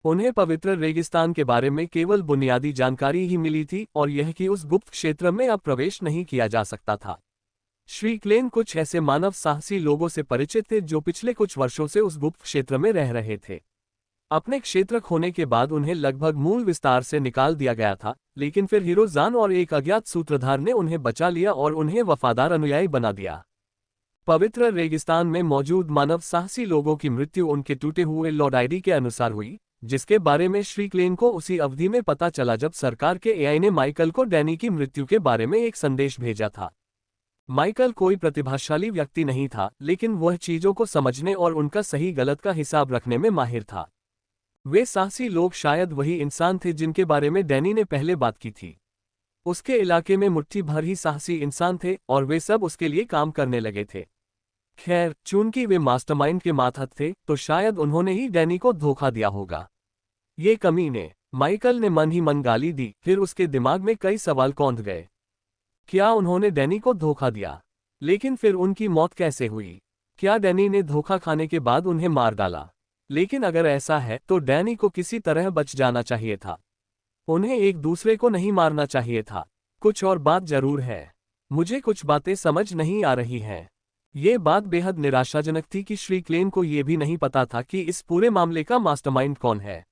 उन्हें पवित्र रेगिस्तान के बारे में केवल बुनियादी जानकारी ही मिली थी और यह कि उस गुप्त क्षेत्र में अब प्रवेश नहीं किया जा सकता था। श्री क्लेन कुछ ऐसे मानव साहसी लोगों से परिचित थे जो पिछले कुछ वर्षों से उस गुप्त क्षेत्र में रह रहे थे। अपने क्षेत्र खोने के बाद उन्हें लगभग मूल विस्तार से निकाल दिया गया था, लेकिन फिर हिरोजान और एक अज्ञात सूत्रधार ने उन्हें बचा लिया और उन्हें वफादार अनुयायी बना दिया। पवित्र रेगिस्तान में मौजूद मानव साहसी लोगों की मृत्यु उनके टूटे हुए लॉर्ड आईडी के अनुसार हुई, जिसके बारे में श्री क्लेन को उसी अवधि में पता चला जब सरकार के एआई ने माइकल को डैनी की मृत्यु के बारे में एक संदेश भेजा था। माइकल कोई प्रतिभाशाली व्यक्ति नहीं था, लेकिन वह चीजों को समझने और उनका सही गलत का हिसाब रखने में माहिर था। वे साहसी लोग शायद वही इंसान थे जिनके बारे में डैनी ने पहले बात की थी। उसके इलाके में मुट्ठी भर ही साहसी इंसान थे और वे सब उसके लिए काम करने लगे थे। खैर, चूंकि वे मास्टरमाइंड के मातहत थे तो शायद उन्होंने ही डैनी को धोखा दिया होगा। ये कमीने, माइकल ने मन ही मन गाली दी। फिर उसके दिमाग में कई सवाल कौंध गए। क्या उन्होंने डैनी को धोखा दिया? लेकिन फिर उनकी मौत कैसे हुई? क्या डैनी ने धोखा खाने के बाद उन्हें मार डाला? लेकिन अगर ऐसा है तो डैनी को किसी तरह बच जाना चाहिए था। उन्हें एक दूसरे को नहीं मारना चाहिए था। कुछ और बात जरूर है। मुझे कुछ बातें समझ नहीं आ रही हैं। ये बात बेहद निराशाजनक थी कि श्री क्लेन को यह भी नहीं पता था कि इस पूरे मामले का मास्टरमाइंड कौन है।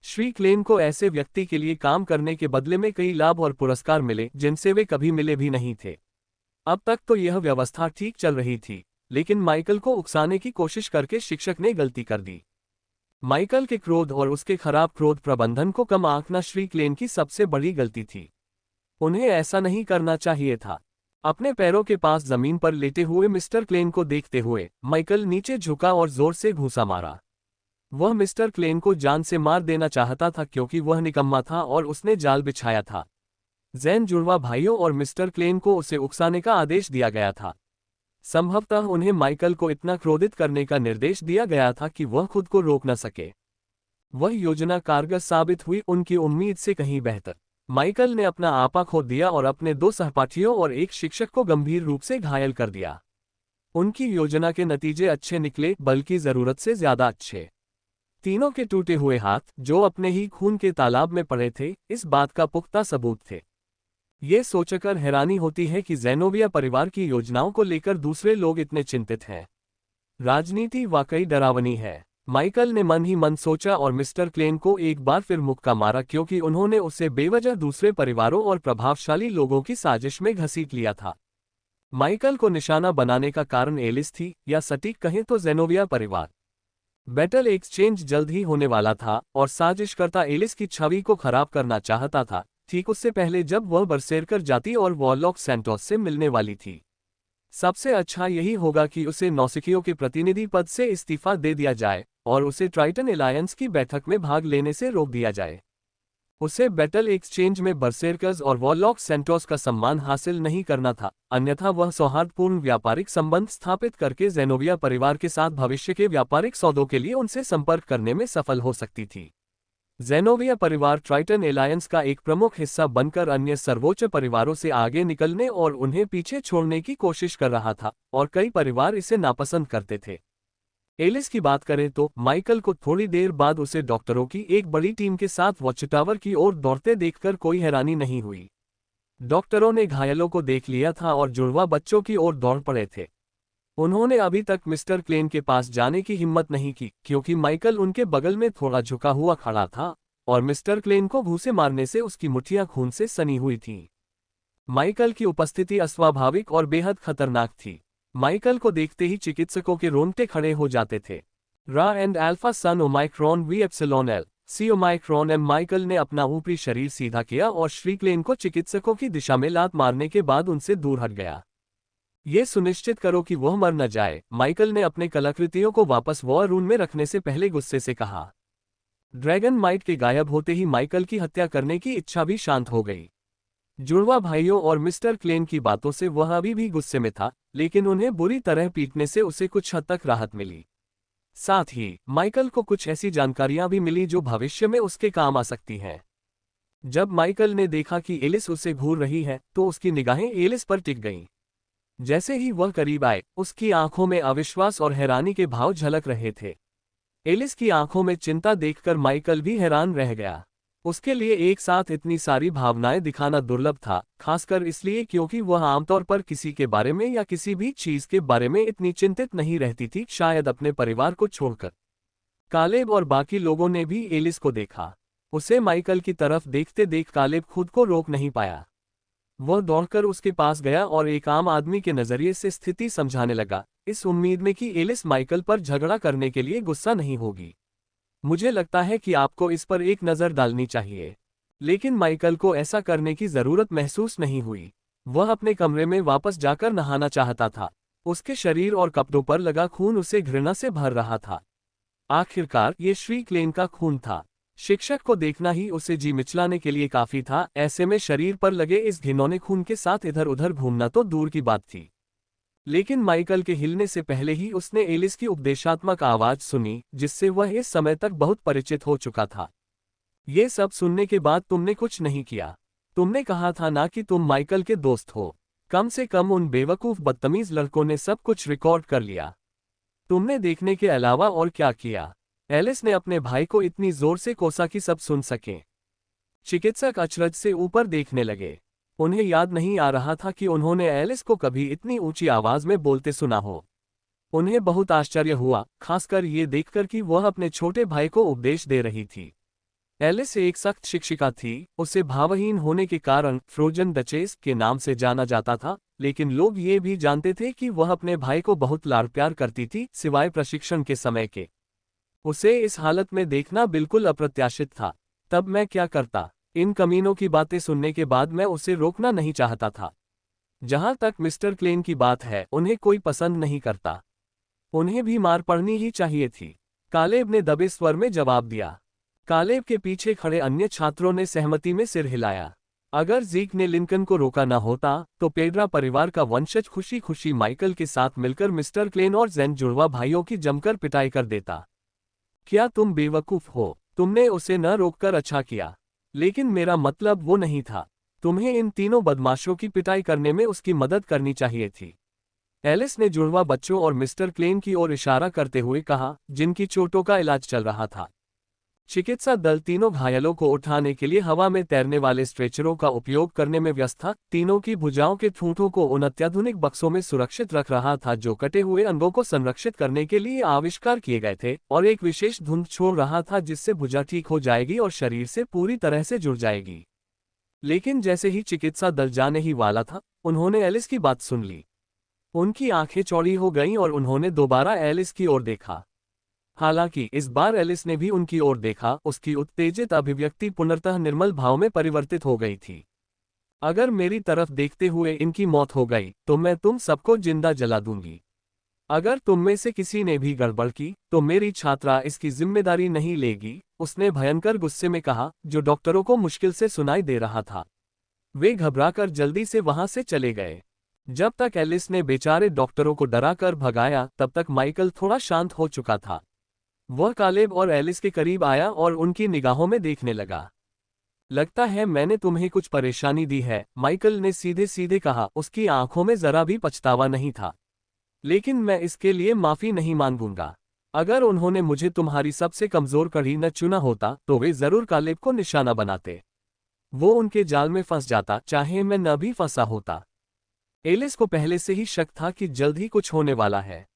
श्री क्लेन को ऐसे व्यक्ति के लिए काम करने के बदले में कई लाभ और पुरस्कार मिले जिनसे वे कभी मिले भी नहीं थे। अब तक तो यह व्यवस्था ठीक चल रही थी, लेकिन माइकल को उकसाने की कोशिश करके शिक्षक ने गलती कर दी। माइकल के क्रोध और उसके खराब क्रोध प्रबंधन को कम आंकना श्री क्लेन की सबसे बड़ी गलती थी। उन्हें ऐसा नहीं करना चाहिए था। अपने पैरों के पास जमीन पर लेटे हुए मिस्टर क्लेन को देखते हुए माइकल नीचे झुका और जोर से घूंसा मारा। वह मिस्टर क्लेन को जान से मार देना चाहता था क्योंकि वह निकम्मा था और उसने जाल बिछाया था। जैन जुड़वा भाइयों और मिस्टर क्लेन को उसे उकसाने का आदेश दिया गया था। संभवतः उन्हें माइकल को इतना क्रोधित करने का निर्देश दिया गया था कि वह खुद को रोक न सके। वह योजना कारगर साबित हुई, उनकी उम्मीद से कहीं बेहतर। माइकल ने अपना आपा खो दिया और अपने 2 सहपाठियों और एक शिक्षक को गंभीर रूप से घायल कर दिया। उनकी योजना के नतीजे अच्छे निकले, बल्कि जरूरत से ज्यादा अच्छे। तीनों के टूटे हुए हाथ, जो अपने ही खून के तालाब में पड़े थे, इस बात का पुख्ता सबूत थे। ये सोचकर हैरानी होती है कि ज़ेनोबिया परिवार की योजनाओं को लेकर दूसरे लोग इतने चिंतित हैं। राजनीति वाकई डरावनी है। माइकल ने मन ही मन सोचा और मिस्टर क्लेन को एक बार फिर मुक्का मारा क्योंकि उन्होंने उसे बेवजह दूसरे परिवारों और प्रभावशाली लोगों की साजिश में घसीट लिया था। माइकल को निशाना बनाने का कारण एलिस थी, या सटीक कहें तो ज़ेनोबिया परिवार। बैटल एक्सचेंज जल्द ही होने वाला था और साजिशकर्ता एलिस की छवि को खराब करना चाहता था, ठीक उससे पहले जब वह बरसेरकर जाती और वॉरलॉक सैंटोस से मिलने वाली थी। सबसे अच्छा यही होगा कि उसे नौसिखियों के प्रतिनिधि पद से इस्तीफा दे दिया जाए और उसे ट्राइटन एलायंस की बैठक में भाग लेने से रोक दिया जाए। उसे बैटल एक्सचेंज में बरसेरकर्स और वॉरलॉक सैंटोस का सम्मान हासिल नहीं करना था, अन्यथा वह सौहार्दपूर्ण व्यापारिक संबंध स्थापित करके ज़ेनोबिया परिवार के साथ भविष्य के व्यापारिक सौदों के लिए उनसे संपर्क करने में सफल हो सकती थी। ज़ेनोबिया परिवार ट्राइटन एलायंस का एक प्रमुख हिस्सा बनकर अन्य सर्वोच्च परिवारों से आगे निकलने और उन्हें पीछे छोड़ने की कोशिश कर रहा था, और कई परिवार इसे नापसंद करते थे। एलिस की बात करें तो माइकल को थोड़ी देर बाद उसे डॉक्टरों की एक बड़ी टीम के साथ वॉच टावर की ओर दौड़ते देखकर कोई हैरानी नहीं हुई। डॉक्टरों ने घायलों को देख लिया था और जुड़वा बच्चों की ओर दौड़ पड़े थे। उन्होंने अभी तक मिस्टर क्लेन के पास जाने की हिम्मत नहीं की क्योंकि माइकल उनके बगल में थोड़ा झुका हुआ खड़ा था और मिस्टर क्लेन को घूंसे मारने से उसकी मुट्ठियां खून से सनी हुई थीं। माइकल की उपस्थिति अस्वाभाविक और बेहद खतरनाक थी। माइकल को देखते ही चिकित्सकों के रोंगटे खड़े हो जाते थे। Ra and alpha son omicron V epsilon L C omicron M. Michael ने अपना ऊपरी शरीर सीधा किया और श्री क्लेन को चिकित्सकों की दिशा में लात मारने के बाद उनसे दूर हट गया। ये सुनिश्चित करो कि वह मर न जाए, माइकल ने अपने कलाकृतियों को वापस वॉर रूम में रखने से पहले गुस्से से कहा। ड्रैगन माइट के गायब होते ही माइकल की हत्या करने की इच्छा भी शांत हो गई। जुड़वा भाइयों और मिस्टर क्लेन की बातों से वह अभी भी गुस्से में था, लेकिन उन्हें बुरी तरह पीटने से उसे कुछ हद तक राहत मिली। साथ ही माइकल को कुछ ऐसी जानकारियां भी मिली जो भविष्य में उसके काम आ सकती हैं। जब माइकल ने देखा कि एलिस उसे घूर रही है तो उसकी निगाहें एलिस पर टिक गईं। जैसे ही वह करीब आए, उसकी आंखों में अविश्वास और हैरानी के भाव झलक रहे थे। एलिस की आंखों में चिंता देखकर माइकल भी हैरान रह गया। उसके लिए एक साथ इतनी सारी भावनाएं दिखाना दुर्लभ था, खासकर इसलिए क्योंकि वह आमतौर पर किसी के बारे में या किसी भी चीज के बारे में इतनी चिंतित नहीं रहती थी, शायद अपने परिवार को छोड़कर। कालेब और बाकी लोगों ने भी एलिस को देखा। उसे माइकल की तरफ देखते देख कालेब खुद को रोक नहीं पाया। वह दौड़कर उसके पास गया और एक आम आदमी के नजरिए से स्थिति समझाने लगा, इस उम्मीद में कि एलिस माइकल पर झगड़ा करने के लिए गुस्सा नहीं होगी। मुझे लगता है कि आपको इस पर एक नज़र डालनी चाहिए। लेकिन माइकल को ऐसा करने की जरूरत महसूस नहीं हुई। वह अपने कमरे में वापस जाकर नहाना चाहता था। उसके शरीर और कपड़ों पर लगा खून उसे घृणा से भर रहा था। आखिरकार ये श्री क्लेन का खून था। शिक्षक को देखना ही उसे जी मिचलाने के लिए काफी था, ऐसे में शरीर पर लगे इस घिनौने खून के साथ इधर उधर घूमना तो दूर की बात थी। लेकिन माइकल के हिलने से पहले ही उसने एलिस की उपदेशात्मक आवाज सुनी, जिससे वह इस समय तक बहुत परिचित हो चुका था। ये सब सुनने के बाद तुमने कुछ नहीं किया। तुमने कहा था ना कि तुम माइकल के दोस्त हो। कम से कम उन बेवकूफ बदतमीज लड़कों ने सब कुछ रिकॉर्ड कर लिया। तुमने देखने के अलावा और क्या किया? एलिस ने अपने भाई को इतनी जोर से कोसा कि सब सुन सकें। चिकित्सक अचरज से ऊपर देखने लगे। उन्हें याद नहीं आ रहा था कि उन्होंने एलिस को कभी इतनी ऊंची आवाज में बोलते सुना हो। उन्हें बहुत आश्चर्य हुआ, खासकर ये देखकर कि वह अपने छोटे भाई को उपदेश दे रही थी। एलिस एक सख्त शिक्षिका थी, उसे भावहीन होने के कारण फ्रोजन डचेस के नाम से जाना जाता था, लेकिन लोग ये भी जानते थे कि वह अपने भाई को बहुत लाड प्यार करती थी, सिवाय प्रशिक्षण के समय के। उसे इस हालत में देखना बिल्कुल अप्रत्याशित था। तब मैं क्या करता? इन कमीनों की बातें सुनने के बाद मैं उसे रोकना नहीं चाहता था। जहां तक मिस्टर क्लेन की बात है, उन्हें कोई पसंद नहीं करता। उन्हें भी मार पड़नी ही चाहिए थी। कालेब ने दबे स्वर में जवाब दिया। कालेब के पीछे खड़े अन्य छात्रों ने सहमति में सिर हिलाया। अगर जीक ने लिंकन को रोका न होता, तो पेड्रा परिवार का वंशज खुशी खुशी माइकल के साथ मिलकर मिस्टर क्लेन और जैन जुड़वा भाइयों की जमकर पिटाई कर देता। क्या तुम बेवकूफ हो? तुमने उसे न रोककर अच्छा किया। लेकिन मेरा मतलब वो नहीं था। तुम्हें इन तीनों बदमाशों की पिटाई करने में उसकी मदद करनी चाहिए थी। एलिस ने जुड़वा बच्चों और मिस्टर क्लेन की ओर इशारा करते हुए कहा, जिनकी चोटों का इलाज चल रहा था। चिकित्सा दल तीनों घायलों को उठाने के लिए हवा में तैरने वाले स्ट्रेचरों का उपयोग करने में व्यस्त था। तीनों की भुजाओं के ठूंठों को उन अत्याधुनिक बक्सों में सुरक्षित रख रहा था जो कटे हुए अंगों को संरक्षित करने के लिए आविष्कार किए गए थे, और एक विशेष धुंध छोड़ रहा था जिससे भुजा ठीक हो जाएगी और शरीर से पूरी तरह से जुड़ जाएगी। लेकिन जैसे ही चिकित्सा दल जाने ही वाला था, उन्होंने एलिस की बात सुन ली। उनकी आंखें चौड़ी हो गईं और उन्होंने दोबारा एलिस की ओर देखा। हालांकि इस बार एलिस ने भी उनकी ओर देखा। उसकी उत्तेजित अभिव्यक्ति पुनर्तः निर्मल भाव में परिवर्तित हो गई थी। अगर मेरी तरफ देखते हुए इनकी मौत हो गई, तो मैं तुम सबको जिंदा जला दूंगी। अगर तुम में से किसी ने भी गड़बड़ की, तो मेरी छात्रा इसकी जिम्मेदारी नहीं लेगी, उसने भयंकर गुस्से में कहा, जो डॉक्टरों को मुश्किल से सुनाई दे रहा था। वे घबराकर जल्दी से वहां से चले गए। जब तक एलिस ने बेचारे डॉक्टरों को डराकर भगाया, तब तक माइकल थोड़ा शांत हो चुका था। वह कालेब और एलिस के करीब आया और उनकी निगाहों में देखने लगा। लगता है मैंने तुम्हें कुछ परेशानी दी है, माइकल ने सीधे सीधे कहा। उसकी आंखों में जरा भी पछतावा नहीं था। लेकिन मैं इसके लिए माफी नहीं मांगूंगा। अगर उन्होंने मुझे तुम्हारी सबसे कमजोर कड़ी न चुना होता, तो वे जरूर कालेब को निशाना बनाते। वो उनके जाल में फंस जाता, चाहे मैं न भी फंसा होता। एलिस को पहले से ही शक था कि जल्द ही कुछ होने वाला है।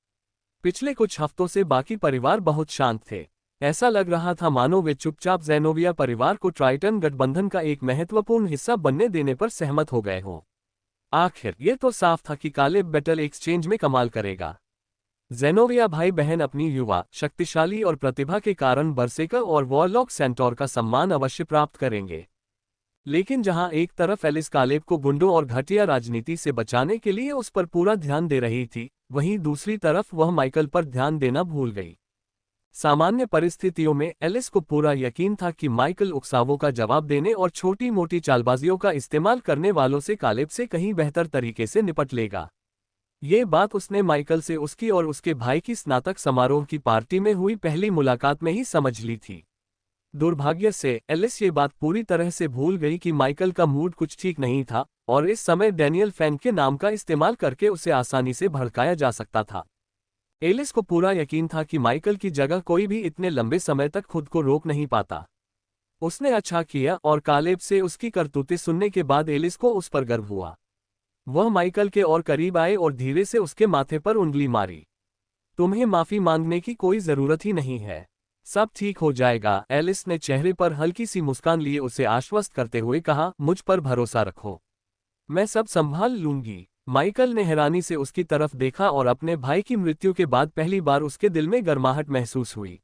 पिछले कुछ हफ्तों से बाकी परिवार बहुत शांत थे। ऐसा लग रहा था मानो वे चुपचाप ज़ेनोविया परिवार को ट्राइटन गठबंधन का एक महत्वपूर्ण हिस्सा बनने देने पर सहमत हो गए हों। आखिर ये तो साफ था कि कालेब बैटल एक्सचेंज में कमाल करेगा। ज़ेनोविया भाई बहन अपनी युवा, शक्तिशाली और प्रतिभा के कारण बरसेकर और वॉरलॉक सेंटोर का सम्मान अवश्य प्राप्त करेंगे। लेकिन जहां एक तरफ एलिस कालेब को गुंडों और घटिया राजनीति से बचाने के लिए उस पर पूरा ध्यान दे रही थी, वहीं दूसरी तरफ वह माइकल पर ध्यान देना भूल गई। सामान्य परिस्थितियों में एलिस को पूरा यकीन था कि माइकल उकसावों का जवाब देने और छोटी मोटी चालबाजियों का इस्तेमाल करने वालों से कालेब से कहीं बेहतर तरीके से निपट लेगा। ये बात उसने माइकल से उसकी और उसके भाई की स्नातक समारोह की पार्टी में हुई पहली मुलाकात में ही समझ ली थी। दुर्भाग्य से एलिस ये बात पूरी तरह से भूल गई कि माइकल का मूड कुछ ठीक नहीं था, और इस समय डैनियल फैन के नाम का इस्तेमाल करके उसे आसानी से भड़काया जा सकता था। एलिस को पूरा यकीन था कि माइकल की जगह कोई भी इतने लंबे समय तक खुद को रोक नहीं पाता। उसने अच्छा किया, और कालेब से उसकी करतूतें सुनने के बाद एलिस को उस पर गर्व हुआ। वह माइकल के और करीब आए और धीरे से उसके माथे पर उंगली मारी। तुम्हें माफी मांगने की कोई जरूरत ही नहीं है, सब ठीक हो जाएगा, एलिस ने चेहरे पर हल्की सी मुस्कान लिए उसे आश्वस्त करते हुए कहा। मुझ पर भरोसा रखो, मैं सब संभाल लूंगी। माइकल ने हैरानी से उसकी तरफ देखा और अपने भाई की मृत्यु के बाद पहली बार उसके दिल में गर्माहट महसूस हुई।